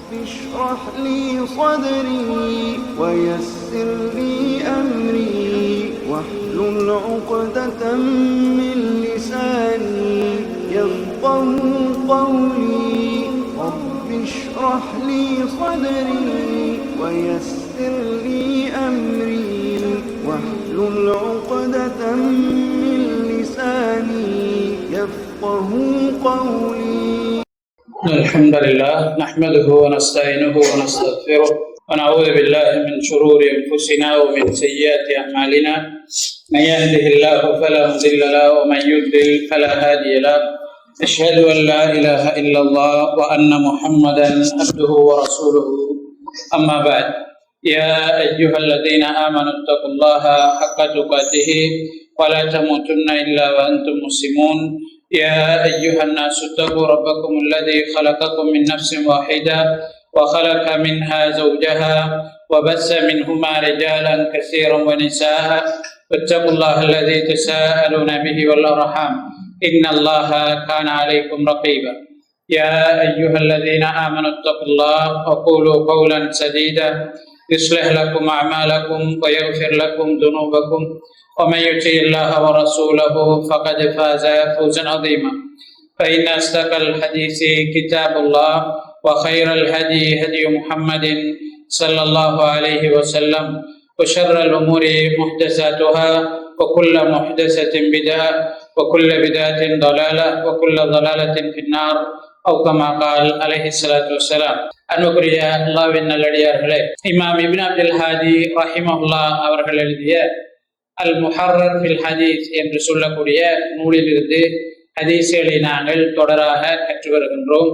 اشرح لي صدري ويسر لي أمري واحلل عقدة من لساني يفقهوا قولي رب اشرح لي صدري ويسر لي أمري واحلل عقدة من لساني يفقهوا قولي. الحمد لله نحمده ونستعينه ونستغفره ونعوذ بالله من شرور أنفسنا ومن سيئات أعمالنا من يهده الله فلا مضل له ومن يضلل فلا هادي له أشهد أن لا إله إلا الله وأن محمدا عبده ورسوله أما بعد يا أيها الذين آمنوا اتقوا الله حق تقاته ولا تموتن إلا وأنتم مسلمون يا أيها الناس اتقوا ربكم الذي خلقكم من نفس واحدة وخلق منها زوجها وبث منهما رجالا كثيرا ونساء واتقوا الله الذي تساءلون به والأرحام إن الله كان عليكم رقيبا يا أيها الذين آمنوا اتقوا الله وقولوا قولا سديدا يصلح لكم أعمالكم ويغفر لكم ذنوبكم ومن يطع الله ورسوله فقد فاز فوزا عظيما فإن أصدق الحديث كتاب الله وخير الهدي هدي محمد صلى الله عليه وسلم وشر الأمور محدثاتها وكل محدثة بدعة وكل بدعة ضلالة وكل ضلالة في النار أو كما قال عليه الصلاة والسلام. அன்புக்குரிய அல்லாஹ்வின் நல்லடியார்களே, இமாம் இப்னு அப்துல் ஹாதி ரஹிமஹுல்லாஹ் அவர்கள் எழுதிய அல் முஹர்ரர் ஃபில் ஹதீஸ் என்று சொல்லக்கூடிய நூலிலிருந்து ஹதீஸ்களை நாங்கள் தொடராக கற்று வருகின்றோம்.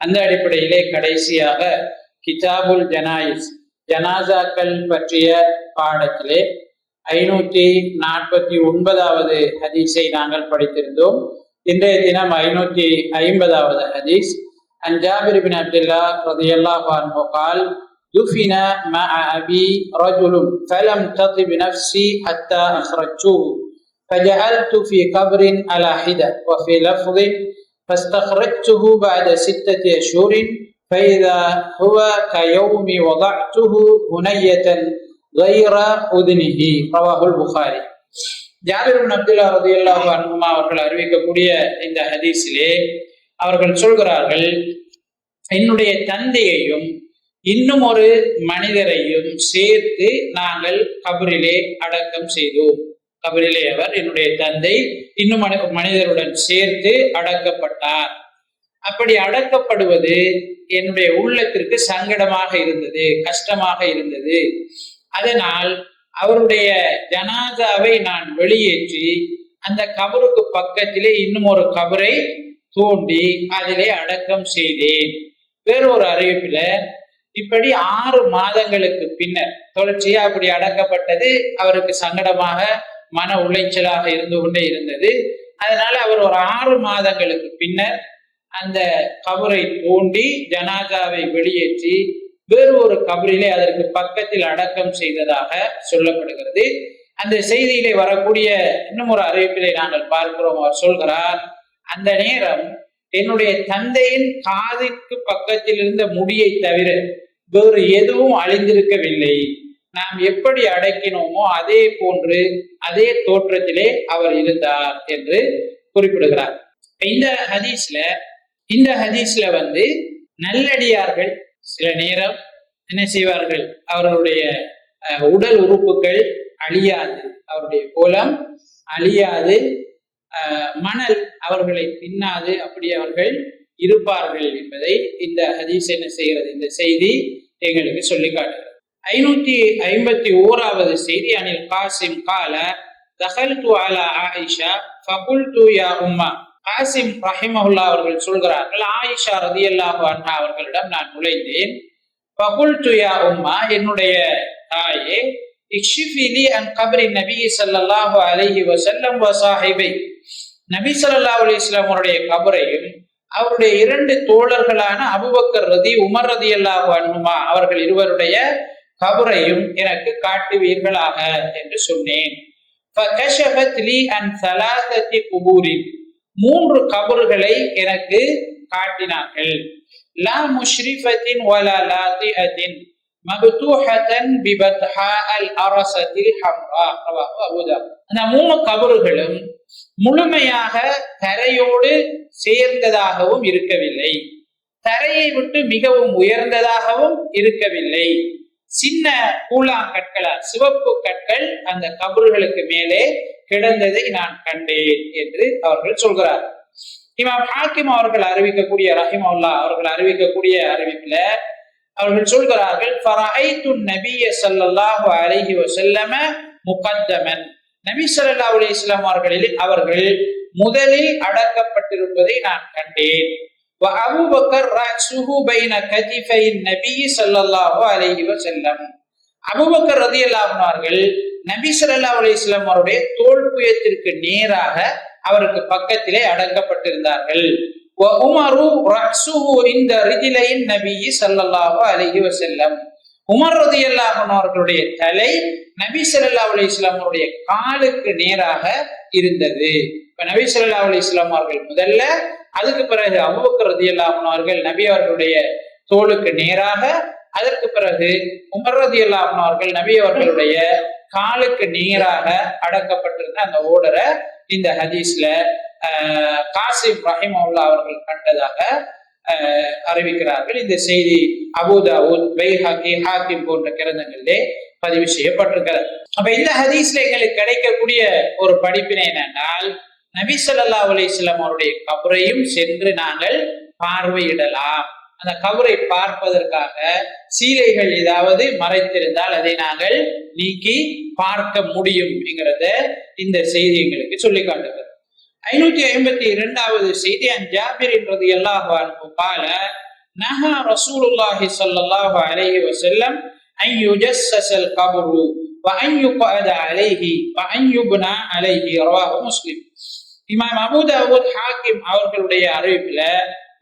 அந்த அடிப்படையிலே கடைசியாக கிதாபுல் ஜனாயிஸ், ஜனாசாக்கள் பற்றிய பாடத்திலே 549வது ஹதீஸை நாங்கள் படித்திருந்தோம். இன்றைய தினம் 550வது ஹதீஸ். عن جابر بن عبد الله رضي الله عنه قال دفن مع أبي رجل فلم تطب نفسي حتى أخرجته فجعلت في قبر على حدة وفي لفظ فاستخرجته بعد 6 أشهر فإذا هو كيوم وضعته هنية غير أذنه رواه البخاري. ஜாபிர் பின் அப்துல்லா ரலியல்லாஹு அன்ஹுமா அவர்கள் அறிவிக்கக்கூடிய இந்த ஹதீஸிலே அவர்கள் சொல்கிறார்கள், என்னுடைய தந்தையையும் இன்னும் ஒரு மனிதரையும் சேர்த்து நாங்கள் கபரிலே அடக்கம் செய்தோம். கபரிலே அவர், என்னுடைய தந்தை இன்னும் மனிதருடன் சேர்த்து அடக்கப்பட்டார். அப்படி அடக்கப்படுவது என்னுடைய உள்ளத்திற்கு சங்கடமாக இருந்தது, கஷ்டமாக இருந்தது. அதனால் அவருடைய ஜனாசாவை நான் வெளியேற்றி அந்த கபருக்கு பக்கத்திலே இன்னும் ஒரு கபரை தோண்டி அதிலே அடக்கம் செய்தேன். வேறொரு அறிவிப்புல இப்படி 6 மாதங்களுக்கு பின்னர் தொடர்ச்சியா அப்படி அடக்கப்பட்டது அவருக்கு சங்கடமாக மன உளைச்சலாக இருந்து கொண்டே இருந்தது. அதனால அவர் ஒரு 6 மாதங்களுக்கு பின்னர் அந்த கபரை தோண்டி ஜனாசாவை வெளியேற்றி வேறு ஒரு கபரிலே அதற்கு பக்கத்தில் அடக்கம் செய்ததாக சொல்லப்படுகிறது. அந்த செய்தியிலே வரக்கூடிய இன்னும் ஒரு அறிவிப்பிலே நாங்கள் பார்க்கிறோம். அவர் சொல்கிறார், அந்த நேரம் என்னுடைய தந்தையின் காதிற்கு பக்கத்தில் இருந்த முடியை தவிர வேறு எதுவும் அழிந்திருக்கவில்லை. நாம் எப்படி அடக்கினோமோ அதே போன்று அதே தோற்றத்திலே அவர் இருந்தார் என்று குறிப்பிடுகிறார். இந்த ஹதீஸ்ல நல்லடியார்கள் சில நேரம் என்ன செய்வார்கள், அவர்களுடைய உடல் உறுப்புகள் அழியாது, அவருடைய கோலம் அழியாது, மணல் அவர்களை பின்னாது, அப்படி அவர்கள் இருப்பார்கள் என்பதை இந்த ஹதீஸ் என்ன செய்கிறது, இந்த செய்தி எங்களுக்கு சொல்லி காட்டுகிறது. 551வது செய்தி. அனில் காசிம் கால தகல்து அலா ஆயிஷா ஃபகுல்து யா உம்மா. காசிம் ரஹிமஹுல்லாஹ் அவர்கள் சொல்கிறார்கள், ஆயிஷா ரலியல்லாஹு அன்ஹா அவர்களிடம் நான் நுழைந்தேன். ஃபகுல்து யா உம்மா, என்னுடைய தாயே, இக்ஷிஃபிலி அன் கப்ரி நபி ஸல்லல்லாஹு அலைஹி வஸல்லம் வ ஸாஹிபை, நபி ஸல்லல்லாஹு அலைஹி வஸல்லம் அவருடைய கபரையும் அவருடைய 2 தோழர்களான அபூபக்கர் உமர் ரலியல்லாஹு அன்ஹுமா அவர்கள் இருவருடைய கபரையும் எனக்கு காட்டுவீர்களாக என்று சொன்னேன். ஃபகஷஃபத் லி அன் 3 கபறுகளை எனக்கு காட்டினார்கள். லா முஷ்ரிஃபத்தின் வலா லாதிஅத்தின் மப்தூஹத்தன் பிபத்ஹாஅல் அரஸத்தில் ஹம்ரா ரவாஹு அபூ தாவூத். அந்த 3 கபறுகளும் முழுமையாக தரையோடு சேர்ந்ததாகவும் இருக்கவில்லை, தரையை விட்டு மிகவும் உயர்ந்ததாகவும் இருக்கவில்லை. சின்ன கூழாங்கற்களால், சிவப்பு கற்கள் அந்த கபறுகளுக்கு மேலே கிடந்ததை நான் கண்டேன் என்று அவர்கள் சொல்கிறார். இமாம் ஹாக்கிம் அவர்கள் அறிவிக்கக்கூடிய ரஹிமஹுல்லாஹ் அவர்கள் அறிவிக்கக்கூடிய அறிவிப்புல அவர்கள் சொல்கிறார்கள், ஃபரஐது நபிய ஸல்லல்லாஹு அலைஹி வஸல்லம முகத்தமன், நபி ஸல்லல்லாஹு அலைஹி வஸல்லம் அவர்கள் முதலில் அடக்கப்பட்டிருப்பதை நான் கண்டேன். வ அபூபக்கர் ரஅஸுஹு பைன கதிஃபை நபி ஸல்லல்லாஹு அலைஹி வஸல்லம், அபூபக்கர் ரலியல்லாஹு அன்ஹு அவர்கள் நபி ஸல்லல்லாஹு அலைஹி வஸல்லம் அவருடைய தோள்புயத்திற்கு நேராக அவருக்கு பக்கத்திலே அடக்கப்பட்டிருந்தார்கள். வ உமரு ரஅஸுஹு இன்த ரிஜ்லைன் நபி ஸல்லல்லாஹு அலைஹி வஸல்லம், உமர் ரலியல்லாஹு அன்ஹு அவர்களுடைய தலை நபி ஸல்லல்லாஹு அலைஹி வஸல்லம் அவருடைய காலுக்கு நேராக இருந்தது. இப்ப நபி ஸல்லல்லாஹு அலைஹி வஸல்லம் அவர்கள் முதல்ல, அதுக்கு பிறகு அபூபக்கர் ரலியல்லாஹு அன்ஹு அவர்கள் நபி அவர்களுடைய தோளுக்கு நேராக, அதற்கு பிறகு உமர் ரலியல்லாஹு அன்ஹு அவர்கள் நபி அவர்களுடைய காலுக்கு நேராக அடக்கப்பட்டிருந்த அந்த ஓடரை இந்த ஹதீஸ்ல காசிம் ரஹிமஹுல்லாஹ் அவர்கள் கண்டதாக அறிவிக்கிறார்கள். இந்த செய்தி அபூ தாவூத், பைஹகி, ஹாக்கிம் போன்ற கிரந்தங்களிலே பதிவு செய்யப்பட்டிருக்கிறது. அப்ப இந்த ஹதீஸ்ல எங்களுக்கு கிடைக்கக்கூடிய ஒரு படிப்பினை என்னென்றால், நபி ஸல்லல்லாஹு அலைஹி வஸல்லம் அவருடைய கபரையும் சென்று நாங்கள் பார்வையிடலாம். அந்த கபரை பார்ப்பதற்காக சீலைகள் ஏதாவது மறைத்திருந்தால் அதை நாங்கள் நீக்கி பார்க்க முடியும் என்கிறத இந்த செய்தி எங்களுக்கு சொல்லி காட்டுகிறது. 552வது செய்தி, அன் ஜாபிர் ரலியல்லாஹு அன்ஹு قال نهى رسول الله صلى الله عليه وسلم أن يجسس القبر وأن يقعد عليه وأن يبنى عليه رواه مسلم. இமாம் அபூ தாவூத், ஹாக்கிம் அவர்களுடைய அறிவிப்புல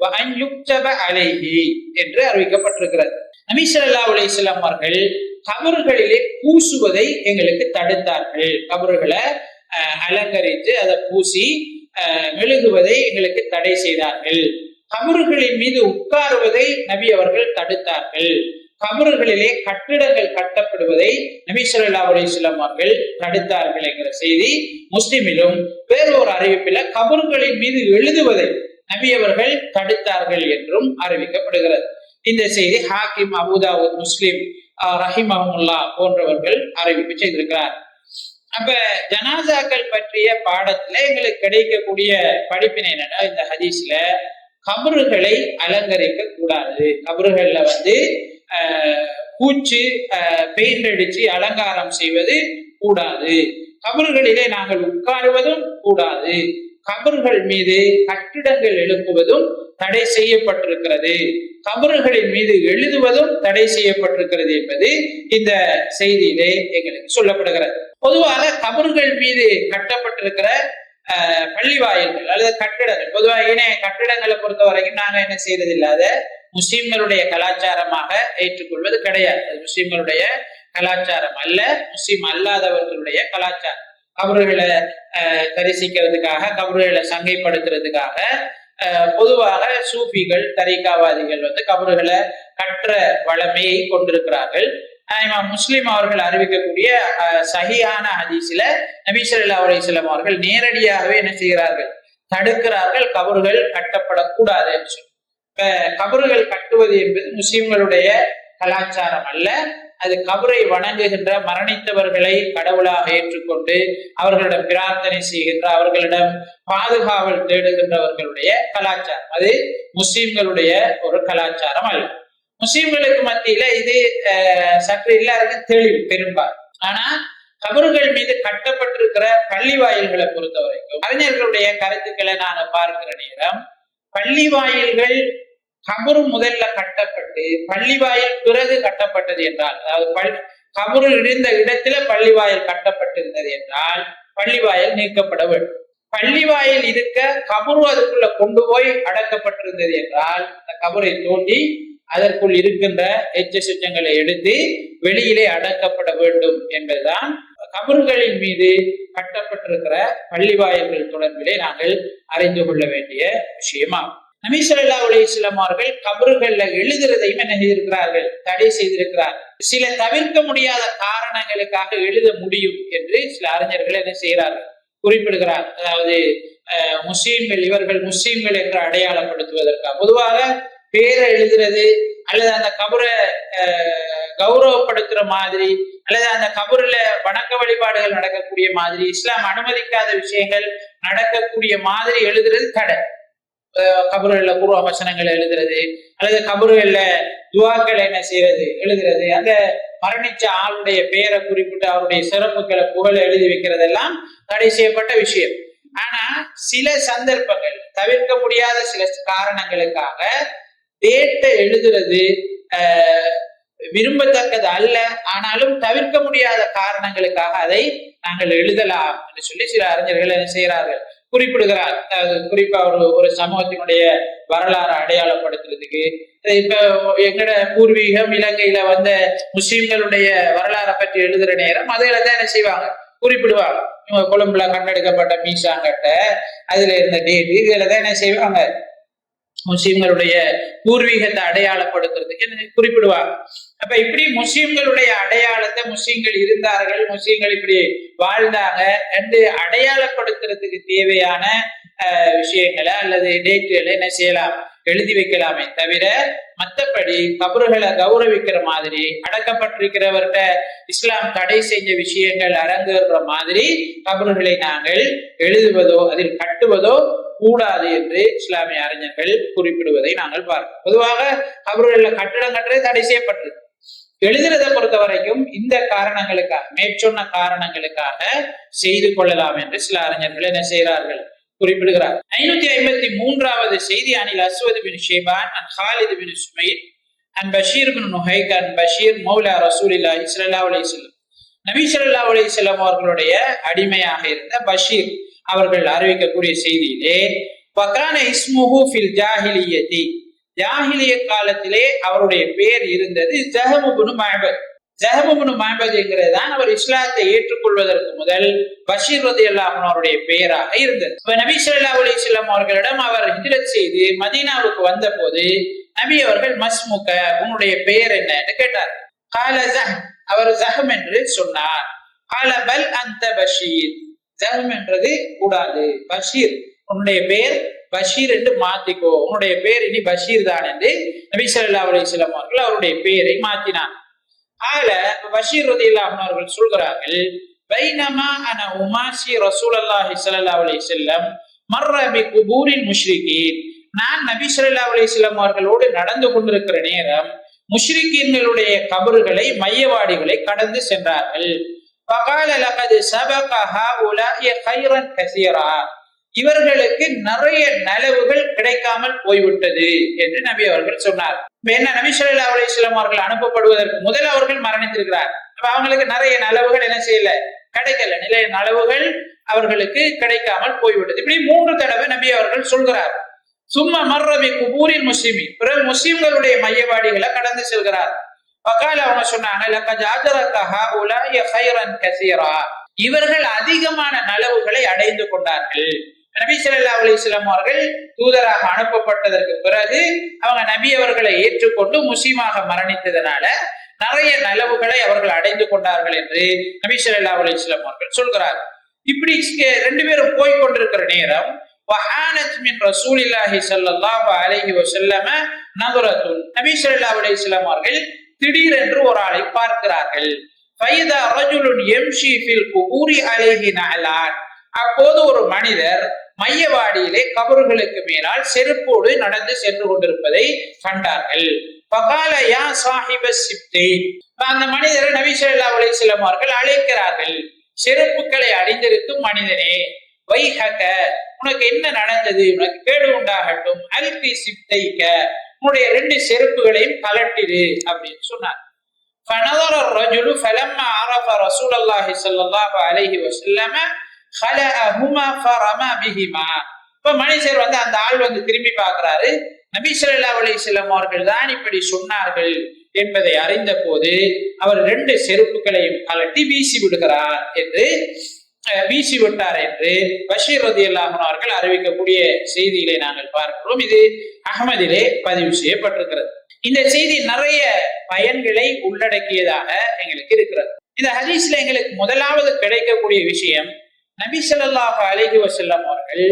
وأن يكتب عليه என்று அறிவிக்கப்பட்டிருக்கிறது. நபி ஸல்லல்லாஹு அலைஹி வஸல்லம் அவர்கள் கபர்களிலே பூசுவதை எங்களுக்கு தடுத்தார்கள். கபர்களை அலங்கரித்து அதை பூசி மெழுகுவதை எங்களுக்கு தடை செய்தார்கள். கபர்களின் மீது உட்காருவதை நபி அவர்கள் தடுத்தார்கள். கபர்களிலே கட்டிடங்கள் கட்டப்படுவதை நபி ஸல்லல்லாஹு அலைஹி வஸல்லம் அவர்கள் தடுத்தார்கள் என்கிற செய்தி முஸ்லிமிலும், வேறொரு அறிவிப்பில கபர்களின் மீது எழுதுவதை நபி அவர்கள் தடுத்தார்கள் என்றும் அறிவிக்கப்படுகிறது. இந்த செய்தி ஹாக்கிம், அபூ தாவூத், முஸ்லிம் ரஹிமஹுல்லாஹ் போன்றவர்கள் அறிவிப்பு செய்திருக்கிறார். அப்ப ஜனாசாக்கள் பற்றிய பாடத்துல எங்களுக்கு கிடைக்கக்கூடிய படிப்பினை என்னன்னா, இந்த ஹதீஸ்ல கபறுகளை அலங்கரிக்க கூடாது. கபறுகள்ல பூச்சு பெயிண்ட் அடிச்சு அலங்காரம் செய்வது கூடாது. கபறுகளிலே நாங்கள் உட்காருவதும் கூடாது. கபறுகள் மீது கட்டிடங்கள் எழுப்புவதும் தடை செய்யப்பட்டிருக்கிறது. கபறுகளின் மீது எழுதுவதும் தடை செய்யப்பட்டிருக்கிறது என்பது இந்த செய்தியிலே எங்களுக்கு சொல்லப்படுகிறது. பொதுவாக கபறுகள் மீது கட்டப்பட்டிருக்கிற பள்ளி வாயில்கள் அல்லது கட்டிடங்கள், பொதுவாக இணைய கட்டிடங்களை பொறுத்த வரைக்கும் நாங்க என்ன செய்யறது இல்லாத முஸ்லிம்களுடைய கலாச்சாரமாக ஏற்றுக்கொள்வது கிடையாது. அது முஸ்லிம்களுடைய கலாச்சாரம் அல்ல, முஸ்லிம் அல்லாதவர்களுடைய கலாச்சாரம். கபறுகளை தரிசிக்கிறதுக்காக, கபறுகளை சங்கைப்படுத்துறதுக்காக பொதுவாக சூஃபிகள், தரீகாவாதிகள் கபறுகளை கற்ற வளமையை கொண்டிருக்கிறார்கள். முஸ்லிம் அவர்கள் அறிவிக்கக்கூடிய சஹீஹான ஹதீஸ்ல நபி ஸல்லல்லாஹு அலைஹி வஸல்லம் அவர்கள் நேரடியாகவே என்ன செய்கிறார்கள், தடுக்கிறார்கள், கபறுகள் கட்டப்படக்கூடாது என்று சொல்லி. கபறுகள் கட்டுவது என்பது முஸ்லிம்களுடைய கலாச்சாரம் அல்ல. அது கபரை வணங்குகின்ற, மரணித்தவர்களை கடவுளாக ஏற்றுக்கொண்டு அவர்களிடம் பிரார்த்தனை செய்கின்ற, அவர்களிடம் பாதுகாவல் தேடுகின்றவர்களுடைய கலாச்சாரம். அது முஸ்லிம்களுடைய ஒரு கலாச்சாரம் அல்ல. முஸ்லிம்களுக்கு மத்தியில இது சற்று எல்லாருக்கும் தெளிவு பெரும்பாலும். ஆனா கபறுகள் மீது கட்டப்பட்டிருக்கிற பள்ளி வாயில்களை பொறுத்த வரைக்கும் அறிஞர்களுடைய கருத்துக்களை நாங்க பார்க்கிற நேரம், பள்ளி வாயில்கள் கபரு முதல்ல கட்டப்பட்டு பள்ளி வாயில் பிறகு கட்டப்பட்டது என்றால், அதாவது கபரு இருந்த இடத்துல பள்ளி வாயில் கட்டப்பட்டிருந்தது என்றால் பள்ளி வாயில் நீக்கப்பட வேண்டும். பள்ளி வாயில் இருக்க கபரு அதுக்குள்ள கொண்டு போய் அடக்கப்பட்டிருந்தது என்றால் அந்த கபரை தோண்டி அதற்குள் இருக்கின்ற எச்ச சுற்றங்களை எடுத்து வெளியிலே அடக்கப்பட வேண்டும் என்பதுதான் கபறுகளின் மீது கட்டப்பட்டிருக்கிற பள்ளி வாயில்கள் தொடர்பிலே நாங்கள் அறிந்து கொள்ள வேண்டிய விஷயமாகும். நபி ஸல்லல்லாஹு அலைஹி வஸல்லம் அவர்கள் கபறுகள்ல எழுதுறதையும் என்ன செய்திருக்கிறார்கள், தடை செய்திருக்கிறார். சில தவிர்க்க முடியாத காரணங்களுக்காக எழுத முடியும் என்று சில அறிஞர்கள் என்ன செய்கிறார்கள், குறிப்பிடுகிறார். அதாவது முஸ்லீம்கள், இவர்கள் முஸ்லீம்கள் என்று அடையாளப்படுத்துவதற்காக பொதுவாக பேரை எழுதுறது அல்லது அந்த கபரை கௌரவப்படுத்துற மாதிரி அல்லது அந்த கபருல வணக்க வழிபாடுகள் நடக்கக்கூடிய மாதிரி, இஸ்லாம் அனுமதிக்காத விஷயங்கள் நடக்கக்கூடிய மாதிரி எழுதுறது தடை. கபறுகள்ல பூர்வ வசனங்களை எழுதுறது அல்லது கபறுகள்ல துவாக்களை என்ன செய்யறது, எழுதுறது, அந்த மரணிச்ச ஆளுடைய பெயரை குறிப்பிட்டு அவருடைய சிறப்புகளை புகழ எழுதி வைக்கிறதெல்லாம் தடை செய்யப்பட்ட விஷயம். ஆனா சில சந்தர்ப்பங்கள், தவிர்க்க முடியாத சில காரணங்களுக்காக டேட்டை எழுதுறது விரும்பத்தக்கது அல்ல. ஆனாலும் தவிர்க்க முடியாத காரணங்களுக்காக அதை நாங்கள் எழுதலாம் என்று சொல்லி சில அறிஞர்கள் என்ன செய்கிறார்கள், குறிப்பிடுகிறார். குறிப்பா ஒரு சமூகத்தினுடைய வரலாறு அடையாளப்படுத்துறதுக்கு, இப்ப எங்கட பூர்வீகம் இலங்கையில வந்த முஸ்லிம்களுடைய வரலாறை பற்றி எழுதுற நேரம் அதில தான் என்ன செய்வாங்க, குறிப்பிடுவாங்க. இவங்க கொழும்புல கண்டெடுக்கப்பட்ட மீசாங்கட்ட அதுல இருந்த டேட் இதுல தான் என்ன செய்வாங்க, முஸ்லிம்களுடைய பூர்வீகத்தை அடையாளப்படுத்துறதுக்கு குறிப்பிடுவாங்க. அப்ப இப்படி முஸ்லிம்களுடைய அடையாளத்தை, முஸ்லிம்கள் இருந்தார்கள், முஸ்லிம்கள் இப்படி வாழ்ந்தாங்க என்று அடையாளப்படுத்துறதுக்கு தேவையான விஷயங்களை அல்லது டேட்டுகளை என்ன செய்யலாம், எழுதி வைக்கலாமே தவிர மற்றபடி கபறுகளை கௌரவிக்கிற மாதிரி, அடக்கப்பட்டிருக்கிறவர்கிட்ட இஸ்லாம் தடை செஞ்ச விஷயங்கள் அரங்குற மாதிரி கபறுகளை நாங்கள் எழுதுவதோ அதில் கட்டுவதோ கூடாது என்று இஸ்லாமிய அறிஞர்கள் குறிப்பிடுவதை நாங்கள் பார்க்கிறோம். பொதுவாக கபறுகளில் கட்டிடம் கட்டுறது தடை செய்யப்பட்டது. எழுதுறதை பொறுத்த வரைக்கும் இந்த காரணங்களுக்காக, மேற்சொன்ன காரணங்களுக்காக செய்து கொள்ளலாம் என்று சில அறிஞர்கள் என்ன செய்கிறார்கள், குறிப்பிடுகிறார். 553வது செய்தி, அனில் அஸ்வத் பின் ஷைபான் அன் ஹாலித் பின் சுமைர் அன் பஷீர் பின் நுஹைக் அன் பஷீர் மௌலா ரசூலுல்லாஹி ஸல்லல்லாஹு அலைஹி வஸல்லம், நபி ஸல்லல்லாஹு அலைஹி வஸல்லம் அவர்களுடைய அடிமையாக இருந்த பஷீர் அவர்கள் அறிவிக்கக்கூடிய செய்தியிலே, வகான இஸ்முஹு ஃபில் ஜாஹிலியத்தி, ஜாஹிலிய காலத்திலே அவருடைய பெயர் இருந்தது ஜஹம் இப்னு மஅபத். ஜஹம் இப்னு மஅபத் என்கிறதுதான் அவர் இஸ்லாத்தை ஏற்றுக்கொள்வதற்கு முதல் பஷீர் ரலியல்லாஹு அன்ஹு அவருடைய பெயராக இருந்தது. நபி ஸல்லல்லாஹு அலைஹி வஸல்லம் அவர்களிடம் அவர் ஹிஜ்ரத் செய்து மதீனாவுக்கு வந்த போது நபி அவர்கள் மஸ்முக, உன்னுடைய பெயர் என்ன என்று கேட்டார். கால ஜஹம், அவர் ஜஹம் என்று சொன்னார். கால பல் அந்த பஷீர், ஜஹம் என்றது கூடாது, பஷீர், உன்னுடைய பெயர் பஷீர் என்று மாத்திக்கோ, உன்னுடைய பெயர் இனி பஷீர் தான் என்று நபி ஸல்லல்லாஹு அலைஹி வஸல்லம் அவர்கள் அவருடைய பெயரை மாற்றினார். ஆல பஷீர் ரலியல்லாஹு அன்ஹு அவர்கள் சொல்கிறார்கள், பைனமா அன உமாசி ரசூலுல்லாஹி ஸல்லல்லாஹு அலைஹி வஸல்லம் மர்ர பி குபூரில் முஷ்ரிகீன், நான் நபி ஸல்லல்லாஹு அலைஹி வஸல்லம் அவர்களோடு நடந்து கொண்டிருக்கிற நேரம் முஷ்ரிகீன்களுடைய கபறுகளை, மையவாடிகளை கடந்து சென்றார்கள். ஃபகால லகத் சபக ஹாஉலாஇ கைரன் கஸீரா, இவர்களுக்கு நிறைய நலவுகள் கிடைக்காமல் போய்விட்டது என்று நபி அவர்கள் சொன்னார். என்ன, நபி ஸல்லல்லாஹு அலைஹி வஸல்லம் அவர்கள் அனுப்பப்படுவதற்கு முதல் அவர்கள் மரணித்திருக்கிறார். அப்ப அவங்களுக்கு நிறைய நலவுகள் என்ன செய்யல, கிடைக்கல, நிறைய நலவுகள் அவர்களுக்கு கிடைக்காமல் போய்விட்டது. இப்படி 3 தடவை நபி அவர்கள் சொல்கிறார். சும்மா மர்ரபி குபூரில் முஸ்லிமின், பிறகு முஸ்லிம்களுடைய மையவாடிகளை கடந்து செல்கிறார். வகால, அவங்க சொன்னாங்க, லகத் அஜரக ஹாஉலாஇ கைரன் கஸீரா, இவர்கள் அதிகமான நலவுகளை அடைந்து கொண்டார்கள். நபி ஸல்லல்லாஹு அலைஹி வஸல்லம் அவர்கள் தூதராக அனுப்பப்பட்டதற்கு பிறகு அவங்க நபி அவர்களை ஏற்றுக்கொண்டு முஸ்லிமாக மரணித்ததனால நிறைய நலவுகளை அவர்கள் அடைந்து கொண்டார்கள் என்று நபி ஸல்லல்லாஹு அலைஹி வஸல்லம் அவர்கள் சொல்கிறார். இப்படி 2 பேரும் போய் கொண்டிருக்கிற நேரம் வஹானத் மின் ரசூலில்லாஹி ஸல்லல்லாஹு அலைஹி வஸல்லம் நதுரத்துன், நபி ஸல்லல்லாஹு அலைஹி வஸல்லம் அவர்கள் திடீரென்று ஒரு ஆளை பார்க்கிறார்கள். ஃபைதா ரஜுலுன் யம்ஷி ஃபில் குபூரி அலைஹி நஅலான், அப்போது ஒரு மனிதர் மையவாடியிலே கபறுகளுக்கு மேலால் செருப்போடு நடந்து சென்று கொண்டிருப்பதை கண்டார்கள். ஃபகால யா சாஹிப சிப்தி, அந்த மனிதரை நபி ஸல்லல்லாஹு அலைஹி வஸல்லம் அவர்கள் அழைக்கிறார்கள். செருப்புக்களை அணிந்திருக்கும் மனிதனே, வைஹக, உனக்கு என்ன நடந்தது, உனக்கு கேடு உண்டாகட்டும், அல்பி சிப்தைக, உன்னுடைய 2 செருப்புகளையும் கலட்டிடு அப்படின்னு சொன்னார். فنظر الرجل فلما عرف رسول الله صلى الله عليه وسلم خلأهما فرمى بهما. இப்ப மனுஷர் அந்த ஆள் திரும்பி பார்க்கிறாரு. நபி ஸல்லல்லாஹு அலைஹி வஸல்லம் அவர்கள் தான் இப்படி சொன்னார்கள் என்பதை அறிந்த போது அவர் 2 செருப்புகளையும் கலட்டி வீசி விடுகிறார் என்று வீசி விட்டார் என்று பஷீர் ரலியல்லாஹு அன்ஹு அவர்கள் அறிவிக்கக்கூடிய செய்தியிலே நாங்கள் பார்க்கிறோம். இது அஹ்மதிலே பதிவு செய்யப்பட்டிருக்கிறது. இந்த செய்தி நிறைய பயன்களை உள்ளடக்கியதாக எங்களுக்கு இருக்கிறது. இந்த ஹதீஸ்ல எங்களுக்கு முதலாவது கிடைக்கக்கூடிய விஷயம், நபி ஸல்லல்லாஹு அலைஹி வஸல்லம் அவர்கள்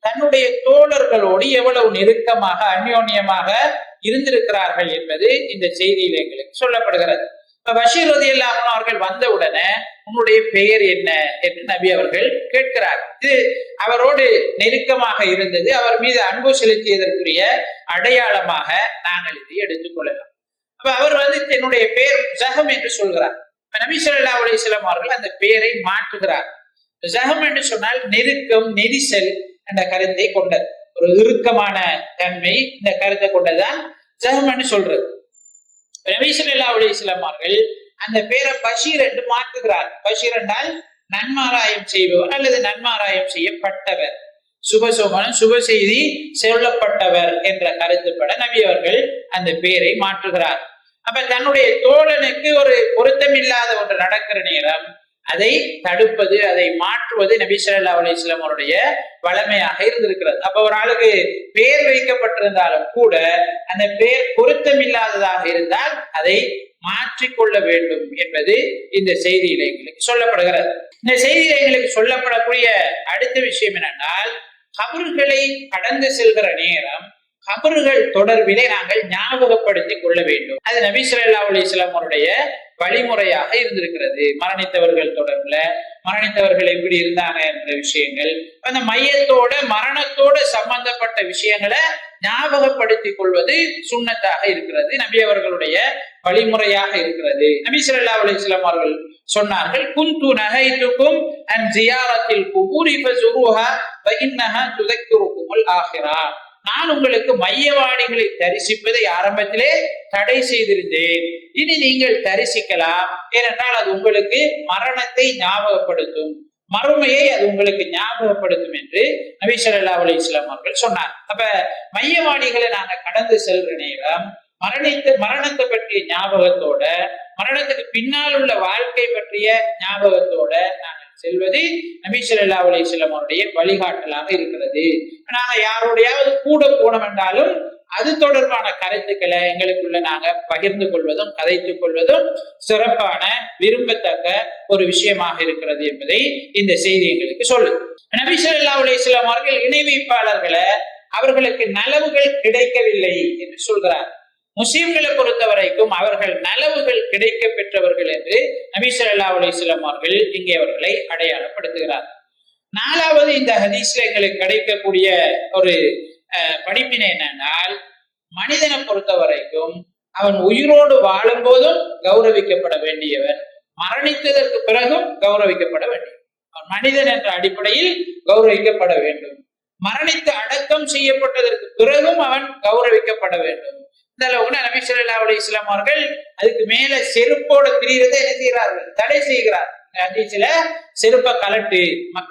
தன்னுடைய தோழர்களோடு எவ்வளவு நெருக்கமாக அந்யோன்யமாக இருந்திருக்கிறார்கள் என்பது இந்த செய்தியில் எங்களுக்கு சொல்லப்படுகிறது. பஷீர் ரலியல்லாஹு அன்ஹு அவர்கள் வந்தவுடனே உன்னுடைய பெயர் என்ன என்று நபி அவர்கள் கேட்கிறார். இது அவரோடு நெருக்கமாக இருந்தது, அவர் மீது அன்பு செலுத்தியதற்குரிய அடையாளமாக நாங்கள் இதை எடுத்துக்கொள்ளலாம். அப்ப அவர் என்னுடைய பெயர் ஜஹம் என்று சொல்கிறார். நபி ஸல்லல்லாஹு அலைஹி வஸல்லம் அவர்கள் அந்த பெயரை மாற்றுகிறார். ஜஹம் என்று சொன்னால் நெருக்கம், நெரிசல் என்ற கருத்தை கொண்டது, ஒரு இறுக்கமான தன்மை இந்த கருத்தை கொண்டதான் ஜஹம் என்று சொல்றது. நபி ஸல்லல்லாஹு அலைஹி வஸல்லம் அவர்கள் அந்த பேரை பஷீர் என்று மாற்றுகிறார். பஷீர் என்றால் நன்மாராயம் செய்பவர் அல்லது நன்மாராயம் செய்யப்பட்டவர், சுபசோமனம் சுப செய்தி சொல்லப்பட்டவர் என்ற கருத்துப்பட நபி அவர்கள் அந்த பெயரை மாற்றுகிறார். அப்ப தன்னுடைய தோழனுக்கு ஒரு பொருத்தமில்லாத ஒன்று நடக்கிற நேரம் அதை தடுப்பது, அதை மாற்றுவது நபி ஸல்லல்லாஹு அலைஹி வஸல்லம் அவருடைய வளமையாக இருந்திருக்கிறது. அப்ப ஒரு ஆளுக்கு பெயர் வைக்கப்பட்டிருந்தாலும் கூட அந்த பெயர் பொருத்தமில்லாததாக இருந்தால் அதை மாற்றிக்கொள்ள வேண்டும் என்பது இந்த செய்தியில எங்களுக்கு சொல்லப்படுகிறது. இந்த செய்தியில எங்களுக்கு சொல்லப்படக்கூடிய அடுத்த விஷயம் என்னென்றால், கபறுகளை கடந்து செல்கிற நேரம் கபறுகள் தொடர்பிலே நாங்கள் ஞாபகப்படுத்திக் கொள்ள வேண்டும். அது நபி ஸல்லல்லாஹு அலைஹி வஸல்லம் அவருடைய வழிமுறையாக இருந்திருக்கிறது. மரணித்தவர்கள் தொடர்புல, மரணித்தவர்கள் எப்படி இருந்தாங்க என்ற விஷயங்கள், அந்த மையத்தோட மரணத்தோட சம்பந்தப்பட்ட விஷயங்களை ஞாபகப்படுத்திக் கொள்வது சுன்னத்தாக இருக்கிறது, நபி அவர்களுடைய வழிமுறையாக இருக்கிறது. நபி ஸல்லல்லாஹு அலைஹி வஸல்லம் அவர்கள் சொன்னார்கள், குந்து நஹைதுக்கும் அன் ஜியாரத்தில் குபூரி ஃபஸுருஹா ஃபஇன்னஹா துதக்கிருக்குமுல் ஆகிரா. நான் உங்களுக்கு மையவாடிகளை தரிசிப்பதை ஆரம்பத்திலே தடை செய்திருந்தேன், இனி நீங்கள் தரிசிக்கலாம், ஏனென்றால் அது உங்களுக்கு மரணத்தை ஞாபகப்படுத்தும், மறுமையை அது உங்களுக்கு ஞாபகப்படுத்தும் என்று நபி ஸல்லல்லாஹு அலைஹி வஸல்லம் அவர்கள் சொன்னார். அப்ப மையவாடிகளை நாங்க கடந்து செல்ற நேரம் மரணத்தை பற்றிய ஞாபகத்தோட, மரணத்துக்கு பின்னால் உள்ள வாழ்க்கை பற்றிய ஞாபகத்தோட நாங்கள் செல்வது நபி ஸல்லல்லாஹு அலைஹி வஸல்லம் அவருடைய வழிகாட்டலாக இருக்கிறது. நாங்க யாரோடையாவது கூட போனோம் என்றாலும் அது தொடர்பான கருத்துக்களை எங்களுக்குள்ள நாங்க பகிர்ந்து கொள்வதும் கதைத்துக் கொள்வதும் சிறப்பான விரும்பத்தக்க ஒரு விஷயமாக இருக்கிறது என்பதை இந்த செய்தி எங்களுக்கு சொல்லுது. நபி ஸல்லல்லாஹு அலைஹி வஸல்லம் அவர்கள் இணை வைப்பாளர்களை அவர்களுக்கு நலவுகள் கிடைக்கவில்லை என்று சொல்கிறார். முஸ்லிம்களை பொறுத்த வரைக்கும் அவர்கள் நலவுகள் கிடைக்க பெற்றவர்கள் என்று நபி ஸல்லல்லாஹு அலைஹி வஸல்லம் அவர்கள் இங்கே அவர்களை அடையாளப்படுத்துகிறார். நாலாவது, இந்த ஹதீஸ்ல எங்களுக்கு கிடைக்கக்கூடிய ஒரு படிப்பினை என்னென்னால், மனிதனை பொறுத்த வரைக்கும் அவன் உயிரோடு வாழும் போதும் கௌரவிக்கப்பட வேண்டியவன், மரணித்ததற்கு பிறகும் கௌரவிக்கப்பட வேண்டியவன். அவன் மனிதன் என்ற அடிப்படையில் கௌரவிக்கப்பட வேண்டும். மரணித்து அடக்கம் செய்யப்பட்டதற்கு பிறகும் அவன் கௌரவிக்கப்பட வேண்டும். இந்த அளவுக்கு நபி ஸல்லல்லாஹு அலைஹி வஸல்லம் அவர்கள் அதுக்கு மேல செருப்போட திரியறதை என்ன செய்கிறார்கள், தடை செய்கிறார். ஹதீஸ்ல செருப்பை கலட்டு,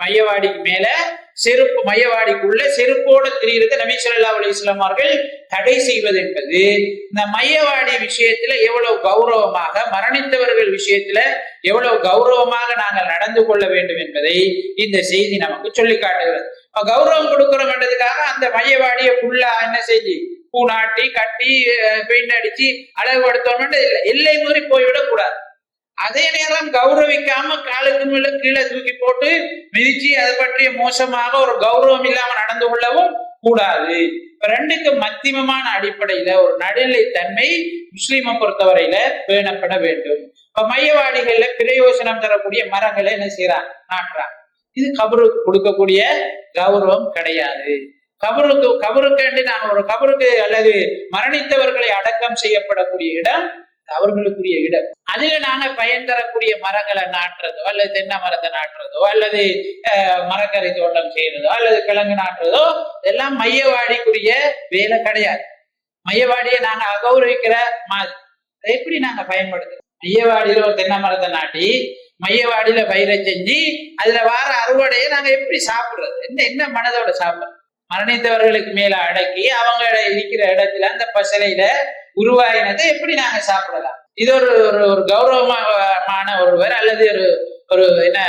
மையவாடிக்கு மேல செருப்பு, மையவாடிக்குள்ள செருப்போட திரியறதை நபி ஸல்லல்லாஹு அலைஹி வஸல்லம் அவர்கள் தடை செய்வது என்பது இந்த மையவாடி விஷயத்துல எவ்வளவு கௌரவமாக, மரணித்தவர்கள் விஷயத்துல எவ்வளவு கௌரவமாக நாங்கள் நடந்து கொள்ள வேண்டும் என்பதை இந்த செய்தி நமக்கு சொல்லி காட்டுகிறது. கௌரவம் கொடுக்கிறோம் என்றதுக்காக அந்த மையவாடியை ஃபுல்லா என்ன செஞ்சு பூநாட்டி கட்டி பெயிண்ட் அடிச்சு அழகுபடுத்தணும் எல்லை மீறி போய்விடக் கூடாது. அதே நேரம் கௌரவிக்காம காலுக்கு மேல கீழே தூக்கி போட்டு மிதிச்சு அதை பற்றிய மோசமாக ஒரு கௌரவம் இல்லாம நடந்து கொள்ளவும் கூடாது. ரெண்டுக்கு மத்தியமமான அடிப்படையில ஒரு நடுநிலை தன்மை முஸ்லிமை பொறுத்தவரையில பேணப்பட வேண்டும். இப்ப மையவாடிகள்ல பிரயோசனம் தரக்கூடிய மரங்களை என்ன செய்யறாங்க, நாட்டுறாங்க. இது கபருக்கு கொடுக்கக்கூடிய கௌரவம் கிடையாது. கபருக்கு நாங்க ஒரு கபருக்கு அல்லது மரணித்தவர்களை அடக்கம் செய்யப்படக்கூடிய இடம் அவர்களுக்குரிய இடம். அதுல நாங்க பயன் தரக்கூடிய மரங்களை நாட்டுறதோ அல்லது தென்னை மரத்தை நாட்டுறதோ அல்லது மரக்கரை தோட்டம் செய்யறதோ அல்லது கிழங்கு நாட்டுறதோ இதெல்லாம் மையவாடிக்குரிய வேலை கிடையாது. மையவாடியை நாங்க அகௌரவிக்கிற மாதிரி அதை எப்படி நாங்க பயன்படுத்துறோம்? மையவாடியில ஒரு தென்னை மரத்தை நாட்டி மையவாடியில பயிரை செஞ்சு அதுல வார அறுவடையை நாங்க எப்படி சாப்பிடுறது? என்ன மனதோட சாப்பிடுறோம்? மரணித்தவர்களுக்கு மேல அடக்கி அவங்க இருக்கிற இடத்துல அந்த பசலையில உருவாயினதை எப்படி நாங்க சாப்பிடலாம்? இது ஒரு கௌரவமான ஒருவர் அல்லது ஒரு என்ன